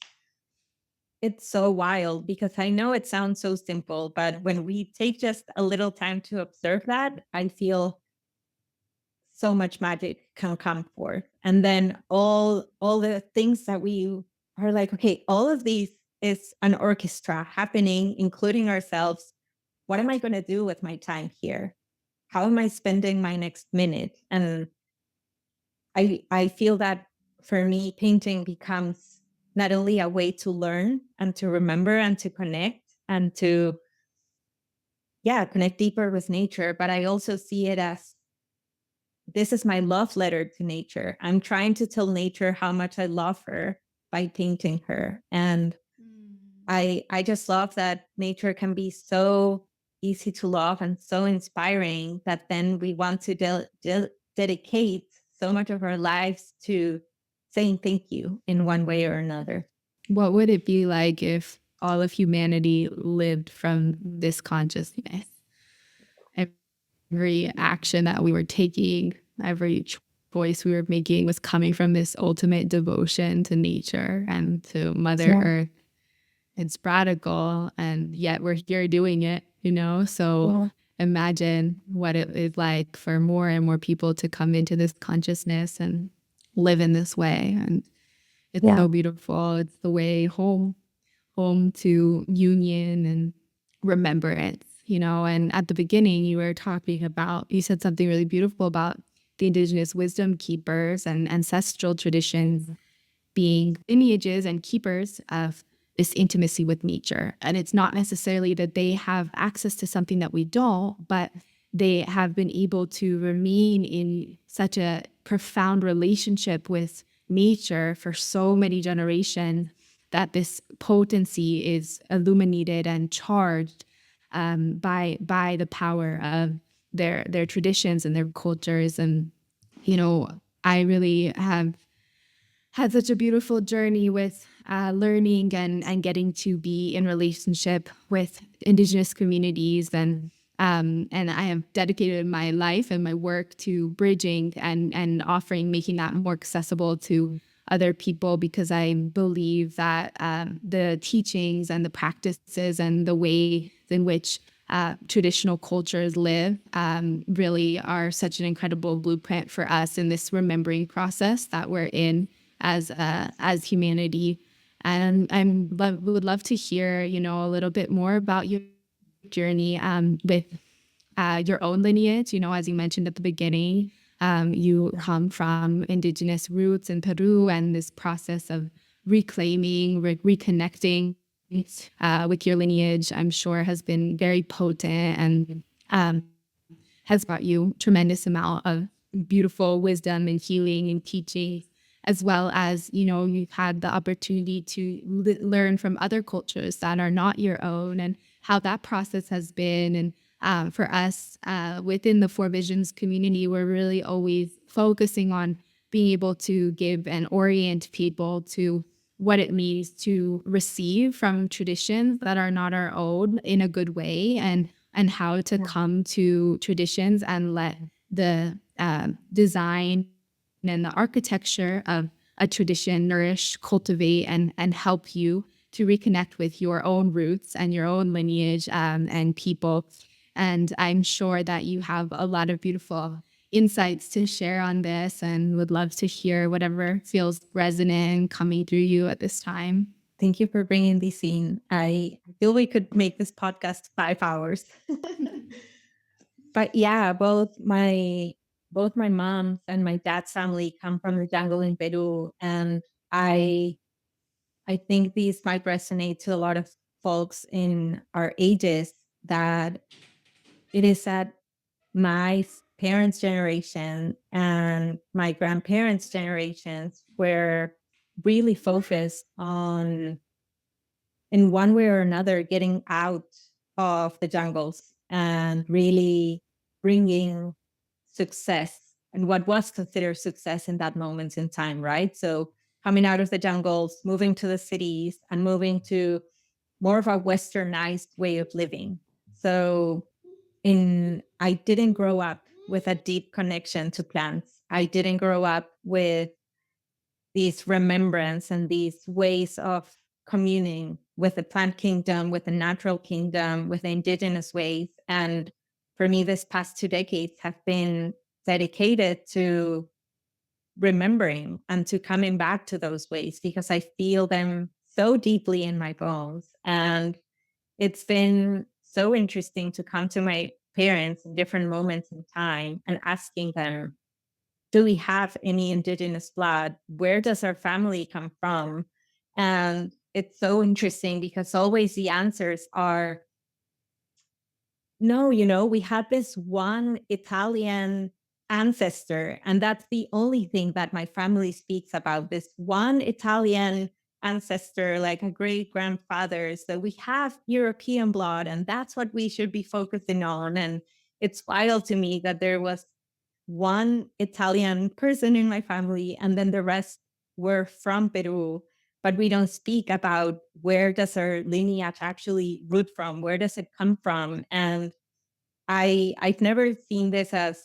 it's so wild, because I know it sounds so simple, but when we take just a little time to observe that, I feel so much magic can come forth. And then all the things that we are like, okay, all of these is an orchestra happening, including ourselves. What am I going to do with my time here? How am I spending my next minute? And I feel that for me, painting becomes not only a way to learn and to remember and to connect and to, yeah, connect deeper with nature, but I also see it as, this is my love letter to nature. I'm trying to tell nature how much I love her by painting her. And I just love that nature can be so easy to love and so inspiring that then we want to dedicate so much of our lives to saying thank you in one way or another. What would it be like if all of humanity lived from this consciousness? Every action that we were taking, every choice we were making was coming from this ultimate devotion to nature and to Mother Earth. It's radical, and yet we're here doing it, So imagine what it is like for more and more people to come into this consciousness and live in this way. And it's so beautiful. It's the way home to union and remembrance, And at the beginning, you said something really beautiful about the Indigenous wisdom keepers and ancestral traditions being lineages and keepers of this intimacy with nature. And it's not necessarily that they have access to something that we don't, but they have been able to remain in such a profound relationship with nature for so many generations that this potency is illuminated and charged by the power of their traditions and their cultures. And, I really have had such a beautiful journey with learning and getting to be in relationship with Indigenous communities. And I have dedicated my life and my work to bridging and offering, making that more accessible to other people, because I believe that the teachings and the practices and the way in which traditional cultures live really are such an incredible blueprint for us in this remembering process that we're in as humanity. And would love to hear, a little bit more about your journey with your own lineage. As you mentioned at the beginning, you come from Indigenous roots in Peru, and this process of reclaiming, reconnecting with your lineage, I'm sure has been very potent and has brought you tremendous amount of beautiful wisdom and healing and teaching, as well as, you've had the opportunity to learn from other cultures that are not your own, and how that process has been. And for us within the Four Visions community, we're really always focusing on being able to give and orient people to what it means to receive from traditions that are not our own in a good way, and how to come to traditions and let the design and the architecture of a tradition nourish, cultivate, and help you to reconnect with your own roots and your own lineage and people. And I'm sure that you have a lot of beautiful insights to share on this, and would love to hear whatever feels resonant coming through you at this time. Thank you for bringing this in. I feel we could make this podcast 5 hours. But yeah, both my mom's and my dad's family come from the jungle in Peru, and I I think these might resonate to a lot of folks in our ages, that it is that my parents' generation and my grandparents' generations were really focused on, in one way or another, getting out of the jungles and really bringing success and what was considered success in that moment in time, right? So coming out of the jungles, moving to the cities, and moving to more of a westernized way of living. So I didn't grow up with a deep connection to plants. I didn't grow up with these remembrance and these ways of communing with the plant kingdom, with the natural kingdom, with the indigenous ways. And for me, this past 2 decades have been dedicated to remembering and to coming back to those ways, because I feel them so deeply in my bones. And it's been so interesting to come to my parents in different moments in time and asking them, do we have any indigenous blood? Where does our family come from? And it's so interesting because always the answers are no, we had this one Italian ancestor, and that's the only thing that my family speaks about, this one Italian ancestor, like a great grandfather. So we have European blood, and that's what we should be focusing on. And it's wild to me that there was one Italian person in my family, and then the rest were from Peru. But we don't speak about where does our lineage actually root from? Where does it come from? And I've never seen this as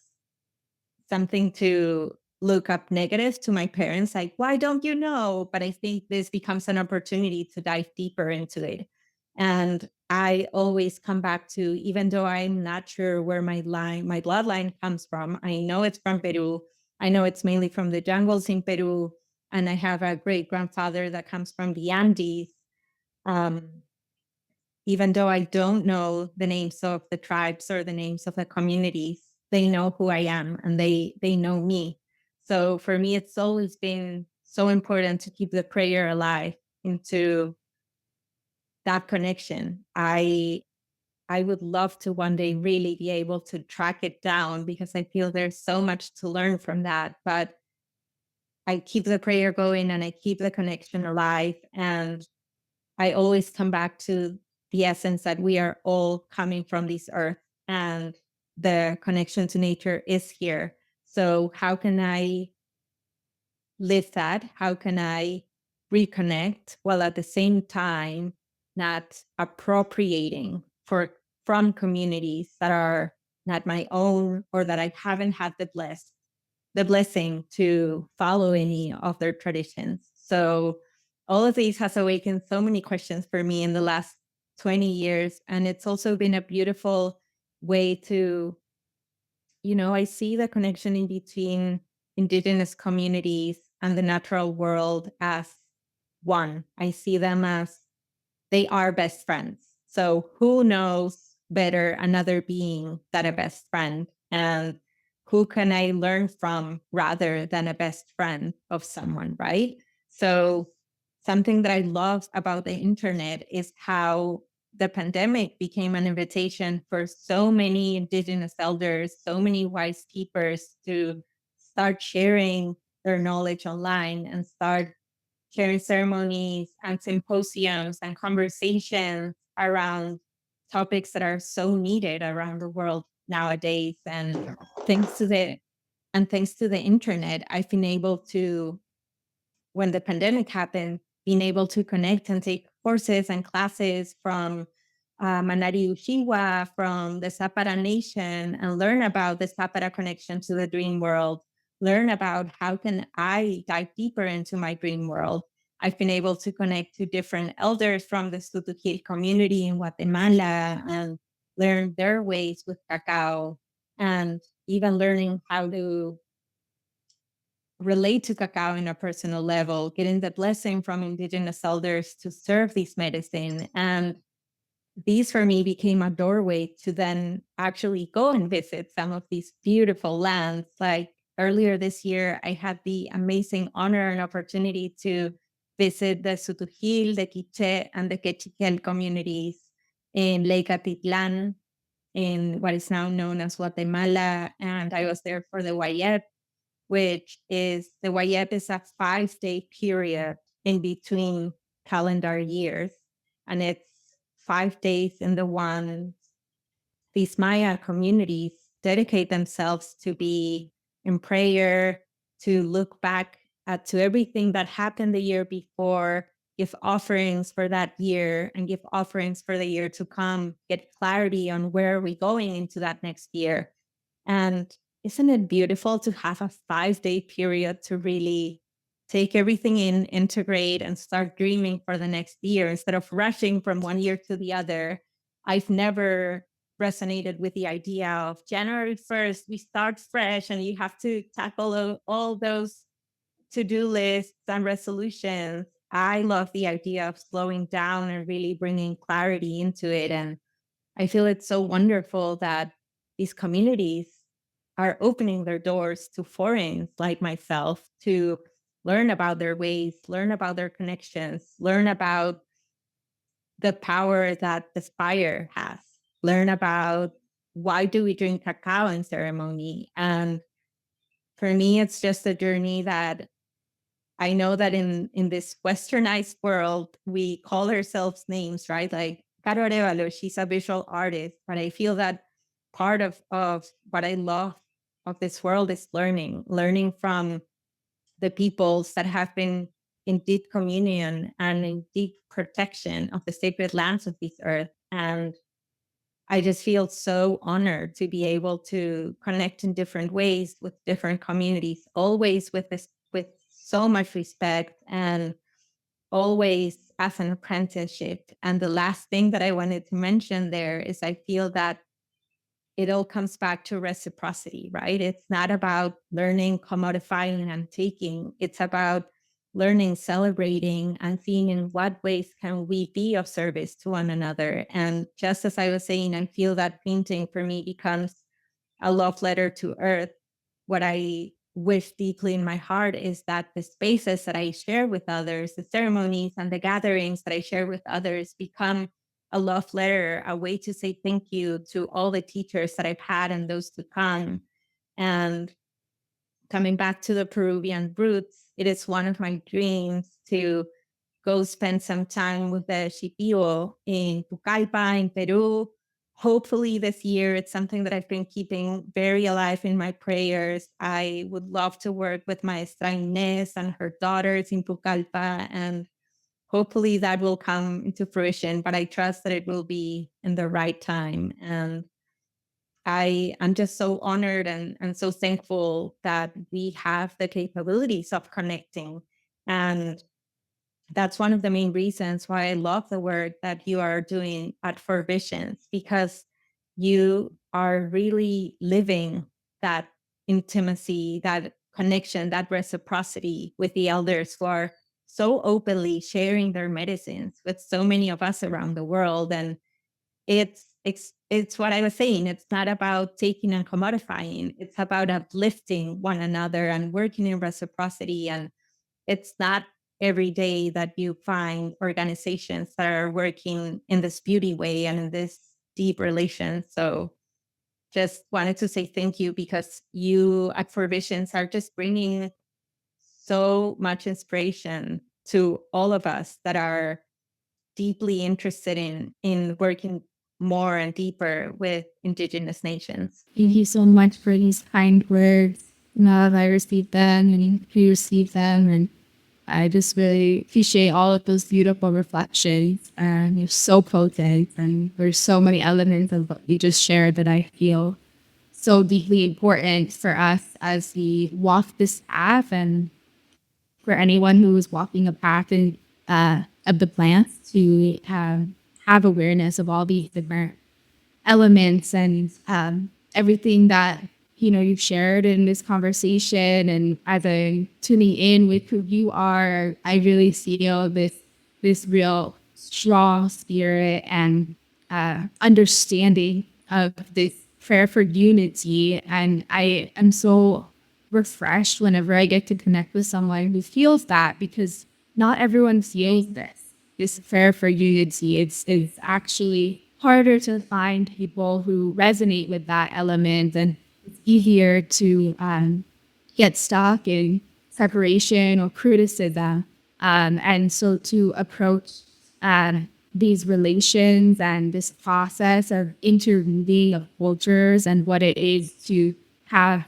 something to look up negative to my parents, like, why don't you know? But I think this becomes an opportunity to dive deeper into it. And I always come back to, even though I'm not sure where my bloodline comes from, I know it's from Peru. I know it's mainly from the jungles in Peru. And I have a great grandfather that comes from the Andes. Um, Even though I don't know the names of the tribes or the names of the communities, they know who I am, and they know me. So for me, it's always been so important to keep the prayer alive into that connection. I would love to one day really be able to track it down, because I feel there's so much to learn from that. But I keep the prayer going and I keep the connection alive. And I always come back to the essence that we are all coming from this earth, and the connection to nature is here. So how can I live that? How can I reconnect while at the same time not appropriating from communities that are not my own, or that I haven't had the blessing to follow any of their traditions. So all of these has awakened so many questions for me in the last 20 years. And it's also been a beautiful way to, I see the connection in between indigenous communities and the natural world as one. I see them as they are best friends. So who knows better another being than a best friend? And who can I learn from rather than a best friend of someone, right? So something that I love about the internet is how the pandemic became an invitation for so many indigenous elders, so many wise keepers to start sharing their knowledge online and start sharing ceremonies and symposiums and conversations around topics that are so needed around the world nowadays. And thanks to the internet, I've been able to, when the pandemic happened, being able to connect and take courses and classes from Manari Ushiwa, from the Zapara Nation, and learn about the Zapara connection to the dream world, learn about how can I dive deeper into my dream world. I've been able to connect to different elders from the Sutukil community in Guatemala and learn their ways with cacao, and even learning how to relate to cacao in a personal level, getting the blessing from indigenous elders to serve this medicine. And these for me became a doorway to then actually go and visit some of these beautiful lands. Like earlier this year, I had the amazing honor and opportunity to visit the Sutujil, the Quiche, and the Quechiquel communities in Lake Atitlan, in what is now known as Guatemala. And I was there for the Wayep, which is the Wayep is a 5-day period in between calendar years. And it's 5 days in the one these Maya communities dedicate themselves to be in prayer, to look back to everything that happened the year before, give offerings for that year and give offerings for the year to come, get clarity on where we're going into that next year. And isn't it beautiful to have a 5-day period to really take everything in, integrate, and start dreaming for the next year instead of rushing from one year to the other? I've never resonated with the idea of January 1st, we start fresh and you have to tackle all those to-do lists and resolutions. I love the idea of slowing down and really bringing clarity into it. And I feel it's so wonderful that these communities are opening their doors to foreigners like myself to learn about their ways, learn about their connections, learn about the power that the fire has, learn about why do we drink cacao in ceremony. And for me, it's just a journey that I know that in this westernized world, we call ourselves names, right? Like Caro Arevalo, she's a visual artist, but I feel that part of what I love of this world is learning from the peoples that have been in deep communion and in deep protection of the sacred lands of this earth. And I just feel so honored to be able to connect in different ways with different communities, always with so much respect and always as an apprenticeship. And the last thing that I wanted to mention there is I feel that it all comes back to reciprocity, right? It's not about learning, commodifying, and taking. It's about learning, celebrating, and seeing in what ways can we be of service to one another. And just as I was saying, I feel that painting for me becomes a love letter to earth. What I wish deeply in my heart is that the spaces that I share with others, the ceremonies and the gatherings that I share with others become a love letter, a way to say thank you to all the teachers that I've had and those to come. And coming back to the Peruvian roots, it is one of my dreams to go spend some time with the Shipio in Pucallpa, in Peru. Hopefully this year, it's something that I've been keeping very alive in my prayers. I would love to work with Maestra Inés and her daughters in Pucallpa, and hopefully that will come into fruition, but I trust that it will be in the right time. And I'm just so honored and so thankful that we have the capabilities of connecting. And that's one of the main reasons why I love the work that you are doing at Four Visions, because you are really living that intimacy, that connection, that reciprocity with the elders who are so openly sharing their medicines with so many of us around the world. And it's what I was saying. It's not about taking and commodifying. It's about uplifting one another and working in reciprocity. And it's not every day that you find organizations that are working in this beauty way and in this deep relation. So just wanted to say thank you, because you at Four Visions are just bringing so much inspiration to all of us that are deeply interested in working more and deeper with Indigenous nations. Thank you so much for these kind words. Now that I received them and you received them, and I just really appreciate all of those beautiful reflections. And you're so potent, and there's so many elements of what you just shared that I feel so deeply important for us as we walk this path, and for anyone who is walking a path of the plants to have awareness of all these different elements and everything that you've shared in this conversation, and as I'm tuning in with who you are, I really feel this real strong spirit and understanding of this prayer for unity. And I am so refreshed whenever I get to connect with someone who feels that, because not everyone feels this prayer for unity. It's actually harder to find people who resonate with that element, and it's easier to get stuck in separation or criticism. And so to approach these relations and this process of interweaving of cultures and what it is to have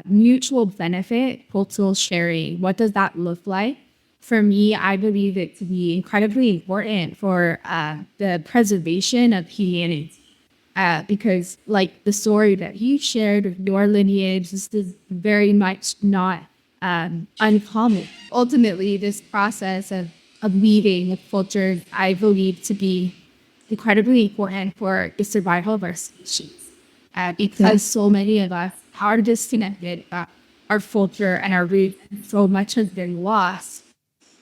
mutual benefit, cultural sharing, what does that look like? For me, I believe it to be incredibly important for the preservation of humanity. Because like the story that you shared of your lineage, this is very much not uncommon. Ultimately, this process of weaving of cultures, I believe to be incredibly important for the survival of our species. Because so many of us are disconnected about our culture and our roots, and so much has been lost.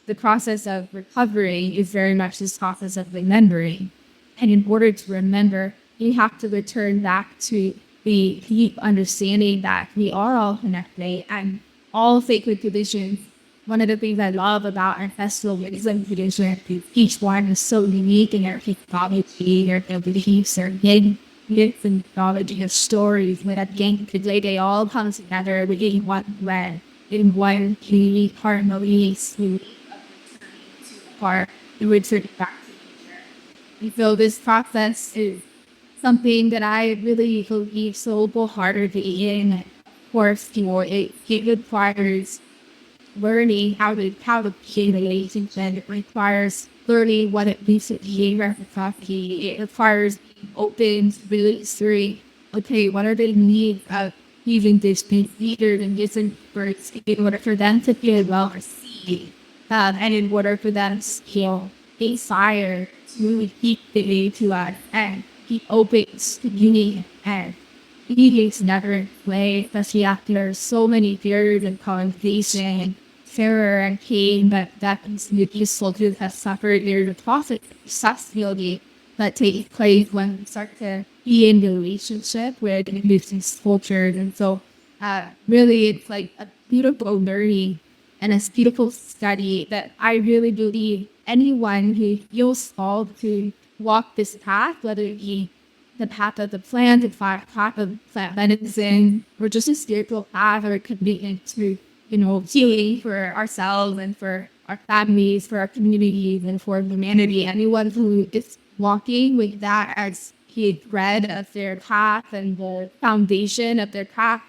The process of recovery is very much this process of remembering. And in order to remember, you have to return back to the deep understanding that we are all connected and all sacred traditions. One of the things I love about ancestral wisdom traditions is each one is so unique in their mythology, their beliefs, their hidden myths and mythology of stories. But at the end of the day, they all come together within one thread, in one unique harmonious part, it would sort of back to nature. And so this process is something that I really believe so wholeheartedly in. Of course, it requires learning how to be in a relationship. It requires learning what it means to be reciprocity. It requires being open to really see, okay, what are the needs of using this leaders and different groups in order for them to feel well received. And in order for them to feel inspired to really keep the to us and keep open to unity and meetings never way, especially after so many periods of colonization, terror and pain that these soldiers have suffered near the process of accessibility that takes place when we start to be in the relationship with indigenous cultures. And so really it's like a beautiful learning and a beautiful study that I really believe anyone who feels called to walk this path, whether it be the path of the plant, the path of plant medicine, or just a spiritual path or a commitment to, healing for ourselves and for our families, for our communities, and for humanity. Anyone who is walking with that as the thread of their path and the foundation of their path,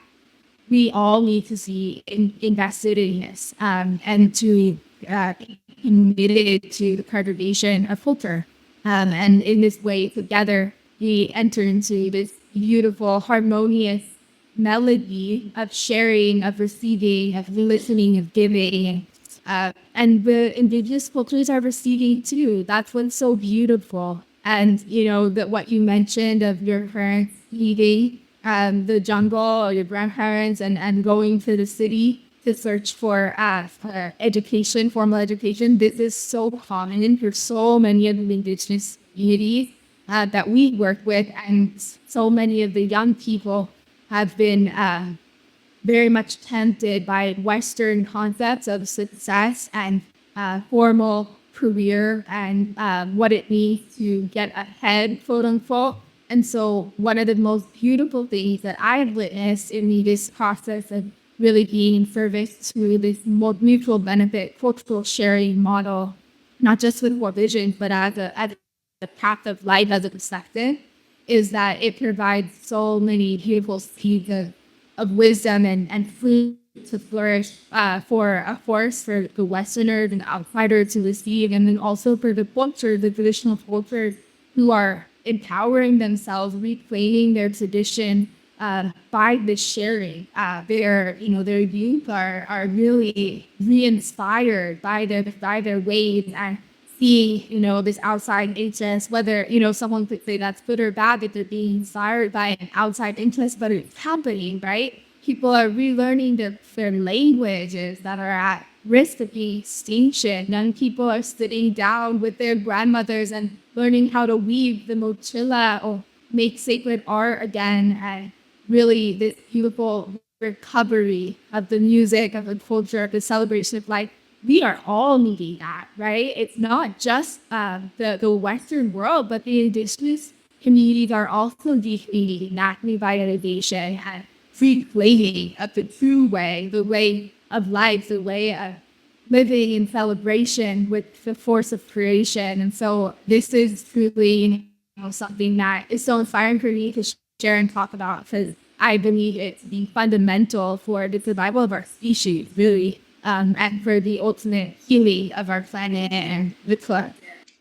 we all need to be invested in this and to be committed to the preservation of culture. And in this way, together, we enter into this beautiful, harmonious melody of sharing, of receiving, of listening, of giving. And the indigenous cultures are receiving too. That's what's so beautiful. And, that what you mentioned of your parents leaving the jungle or your grandparents and going to the city to search for education, formal education. This is so common for so many of the indigenous communities that we work with, and so many of the young people have been very much tempted by Western concepts of success and formal career and what it means to get ahead, quote unquote. And so one of the most beautiful things that I have witnessed in this process of really being in service to this mutual benefit cultural sharing model, not just with War Vision, but as a path of life, as a perspective, is that it provides so many beautiful seeds of wisdom and fruit to flourish for, of course, for the Westerner and outsider to receive, and then also for the culture, the traditional culture, who are empowering themselves, reclaiming their tradition by the sharing. Their youth are really re-inspired by their ways and see, this outside interest, whether, someone could say that's good or bad, if they're being inspired by an outside interest, but it's happening, right? People are relearning their languages that are at risk of being extinction. And people are sitting down with their grandmothers and learning how to weave the mochila or make sacred art again. And really this beautiful recovery of the music, of the culture, of the celebration of life. We are all needing that, right? It's not just the Western world, but the indigenous communities are also deeply needing that revitalization and reclaiming of the true way, the way of life, the way of living in celebration with the force of creation. And so this is truly, something that is so inspiring for me to share and talk about, because I believe it's being fundamental for the survival of our species, really, and for the ultimate healing of our planet and the planet.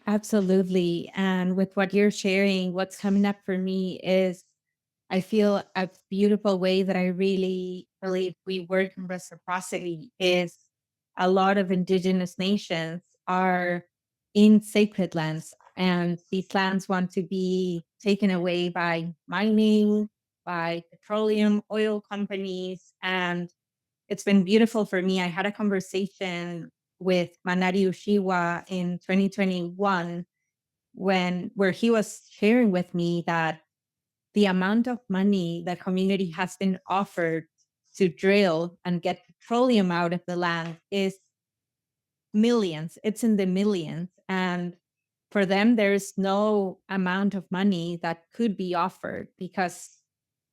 Absolutely. And with what you're sharing, what's coming up for me is I feel a beautiful way that I really believe we work in reciprocity is a lot of indigenous nations are in sacred lands, and these lands want to be taken away by mining, by petroleum oil companies. And it's been beautiful for me. I had a conversation with Manari Ushiwa in 2021 where he was sharing with me that the amount of money the community has been offered to drill and get petroleum out of the land is millions. It's in the millions. And for them, there's no amount of money that could be offered because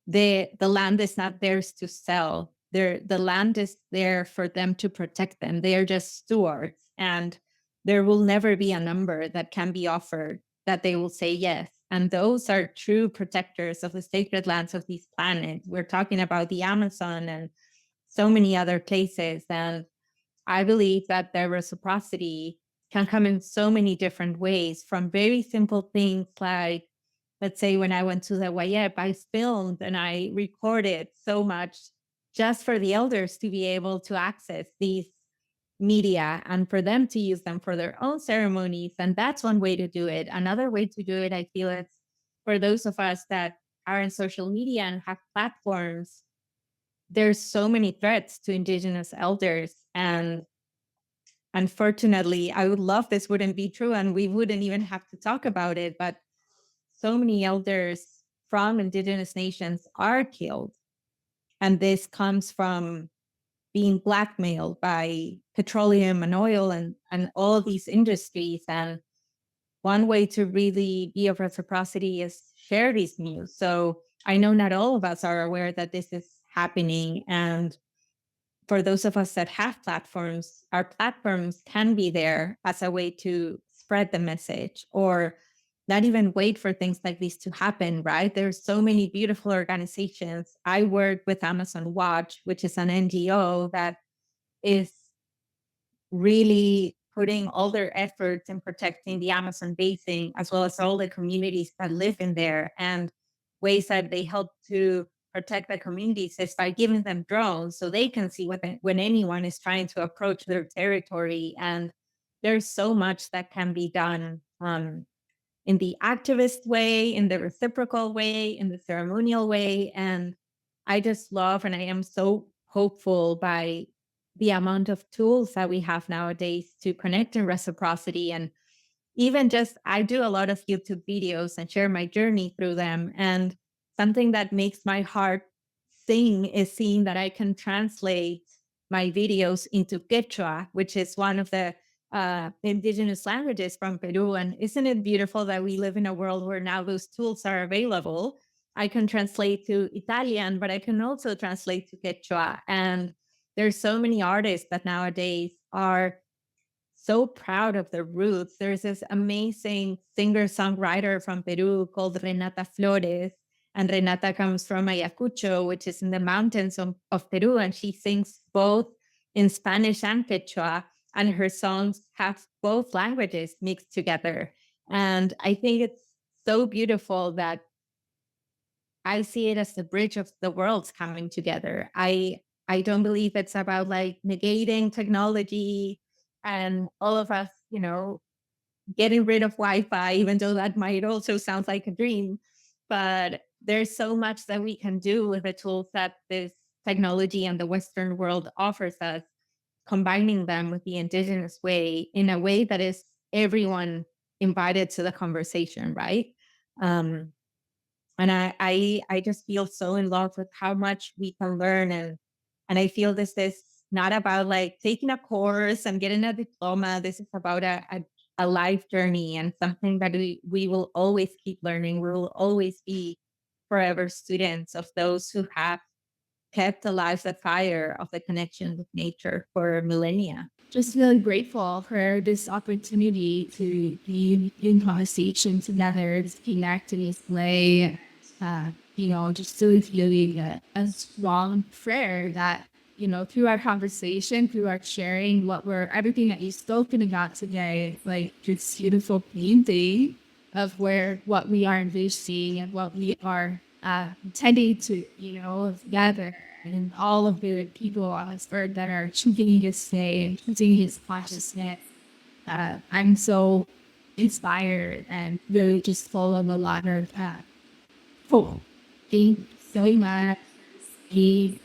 the land is not theirs to sell. The land is there for them to protect them. They are just stewards. And there will never be a number that can be offered that they will say yes. And those are true protectors of the sacred lands of these planets. We're talking about the Amazon and so many other places. And I believe that the reciprocity can come in so many different ways, from very simple things like, let's say when I went to the Wayep, I filmed and I recorded so much just for the elders to be able to access these media and for them to use them for their own ceremonies. And that's one way to do it. Another way to do it, I feel, it's for those of us that are in social media and have platforms. There's so many threats to indigenous elders, and unfortunately, I would love this wouldn't be true and we wouldn't even have to talk about it, but so many elders from indigenous nations are killed. And this comes from being blackmailed by petroleum and oil and all these industries. And one way to really be of reciprocity is share these news. So I know not all of us are aware that this is happening. And for those of us that have platforms, our platforms can be there as a way to spread the message, or not even wait for things like this to happen, right? There's so many beautiful organizations. I work with Amazon Watch, which is an NGO that is really putting all their efforts in protecting the Amazon basin, as well as all the communities that live in there. And ways that they help to protect the communities is by giving them drones so they can see when anyone is trying to approach their territory. And there's so much that can be done in the activist way, in the reciprocal way, in the ceremonial way. And I just love and I am so hopeful by the amount of tools that we have nowadays to connect in reciprocity. And even just, I do a lot of YouTube videos and share my journey through them. And something that makes my heart sing is seeing that I can translate my videos into Quechua, which is one of the indigenous languages from Peru. And isn't it beautiful that we live in a world where now those tools are available? I can translate to Italian, but I can also translate to Quechua. And there's so many artists that nowadays are so proud of their roots. There's this amazing singer-songwriter from Peru called Renata Flores. And Renata comes from Ayacucho, which is in the mountains of Peru. And she sings both in Spanish and Quechua. And her songs have both languages mixed together. And I think it's so beautiful that I see it as the bridge of the worlds coming together. I don't believe it's about like negating technology and all of us, getting rid of Wi-Fi, even though that might also sound like a dream. But there's so much that we can do with the tools that this technology and the Western world offers us, combining them with the indigenous way in a way that is everyone invited to the conversation, right? Um, and I just feel so in love with how much we can learn, and I feel this is not about like taking a course and getting a diploma. This is about a life journey and something that we will always keep learning. We will always be forever students of those who have kept alive the fire of the connection with nature for millennia. Just really grateful for this opportunity to be in conversation together, to connect in this way. Just really feeling a strong prayer that, through our conversation, through our sharing, everything that you've spoken about today, like this beautiful painting of what we are envisioning and what we are intending to, gather, and all of the people on this earth that are choosing his day and choosing his consciousness. I'm so inspired and really just full of a lot of hope. Thank you so much. He,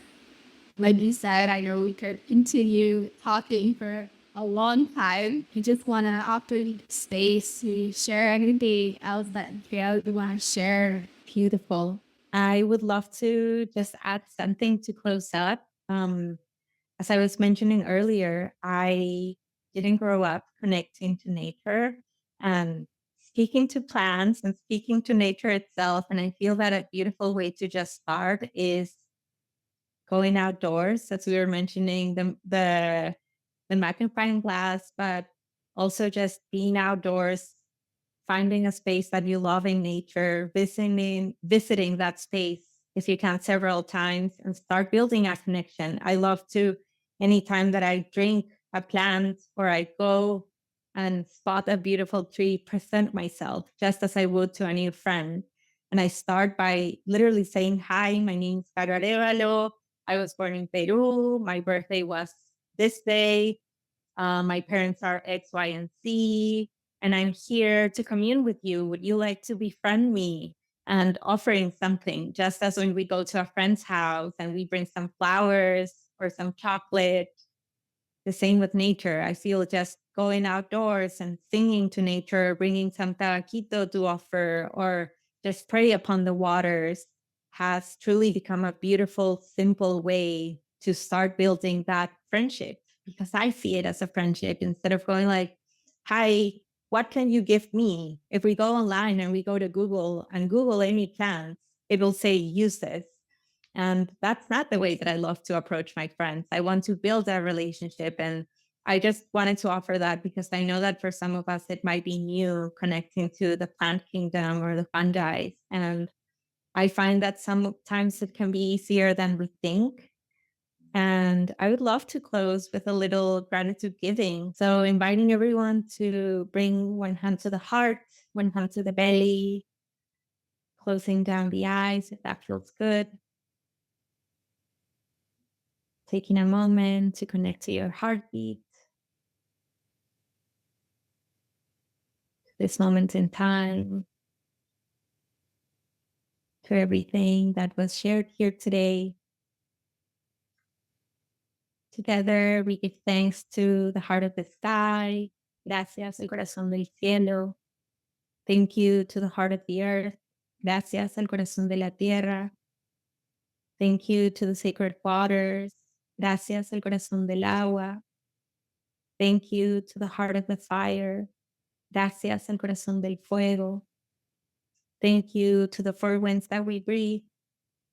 like you said, I know we could continue talking for a long time. I just want to offer you space to share anything else that you want to share. Beautiful. I would love to just add something to close up. As I was mentioning earlier, I didn't grow up connecting to nature and speaking to plants and speaking to nature itself. And I feel that a beautiful way to just start is going outdoors, as we were mentioning, the magnifying glass, but also just being outdoors, finding a space that you love in nature, visiting that space if you can several times and start building a connection. I love to, anytime that I drink a plant or I go and spot a beautiful tree, present myself just as I would to a new friend. And I start by literally saying, hi, my name is Caro Arevalo. I was born in Peru. My birthday was this day. My parents are X, Y, and Z, and I'm here to commune with you. Would you like to befriend me? And offering something, just as when we go to a friend's house and we bring some flowers or some chocolate. The same with nature. I feel just going outdoors and singing to nature, bringing some taquito to offer, or just pray upon the waters has truly become a beautiful, simple way to start building that friendship, because I see it as a friendship instead of going like, hi, what can you give me? If we go online and we go to Google and Google any plants, it will say use this. And that's not the way that I love to approach my friends. I want to build a relationship. And I just wanted to offer that because I know that for some of us, it might be new connecting to the plant kingdom or the fungi. And I find that sometimes it can be easier than we think. And I would love to close with a little gratitude giving. So inviting everyone to bring one hand to the heart, one hand to the belly, closing down the eyes if that feels good. Taking a moment to connect to your heartbeat, this moment in time, to everything that was shared here today. Together, we give thanks to the heart of the sky. Gracias, el corazón del cielo. Thank you to the heart of the earth. Gracias, el corazón de la tierra. Thank you to the sacred waters. Gracias, el corazón del agua. Thank you to the heart of the fire. Gracias, el corazón del fuego. Thank you to the four winds that we breathe.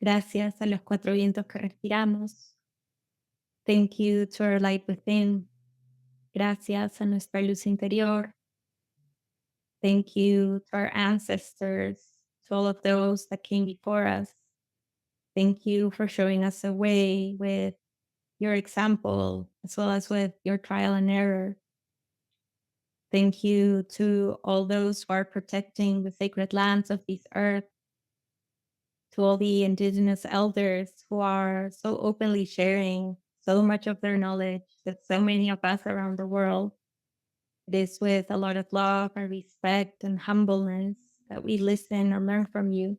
Gracias a los cuatro vientos que respiramos. Thank you to our light within. Gracias a nuestra luz interior. Thank you to our ancestors, to all of those that came before us. Thank you for showing us a way with your example, as well as with your trial and error. Thank you to all those who are protecting the sacred lands of this earth, to all the Indigenous elders who are so openly sharing so much of their knowledge with so many of us around the world. It is with a lot of love and respect and humbleness that we listen and learn from you.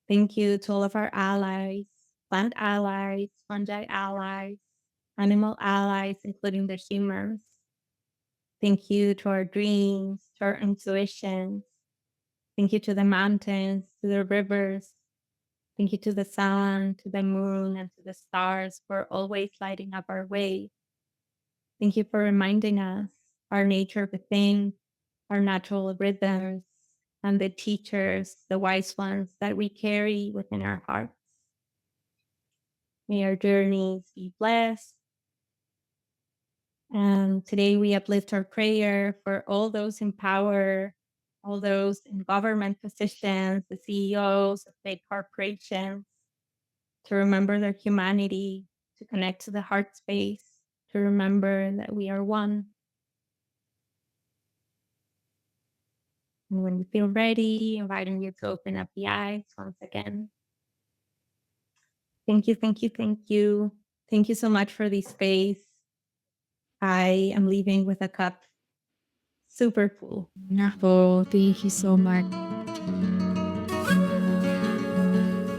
Thank you to all of our allies, plant allies, fungi allies, animal allies, including the humans. Thank you to our dreams, to our intuitions. Thank you to the mountains, to the rivers. Thank you to the sun, to the moon, and to the stars for always lighting up our way. Thank you for reminding us our nature within, our natural rhythms, and the teachers, the wise ones that we carry within our hearts. May our journeys be blessed. And today we uplift our prayer for all those in power, all those in government positions, the CEOs of big corporations, to remember their humanity, to connect to the heart space, to remember that we are one. And when you feel ready, inviting you to open up the eyes once again. Thank you, thank you, thank you. Thank you so much for this space. I am leaving with a cup super full. Wonderful. Thank you so much.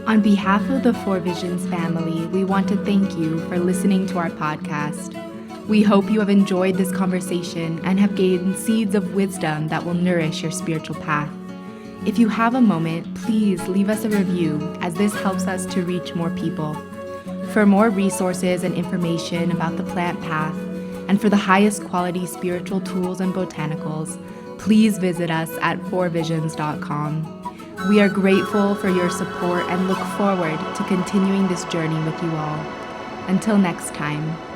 On behalf of the Four Visions family, we want to thank you for listening to our podcast. We hope you have enjoyed this conversation and have gained seeds of wisdom that will nourish your spiritual path. If you have a moment, please leave us a review, as this helps us to reach more people. For more resources and information about the plant path, and for the highest quality spiritual tools and botanicals, please visit us at fourvisions.com. We are grateful for your support and look forward to continuing this journey with you all. Until next time.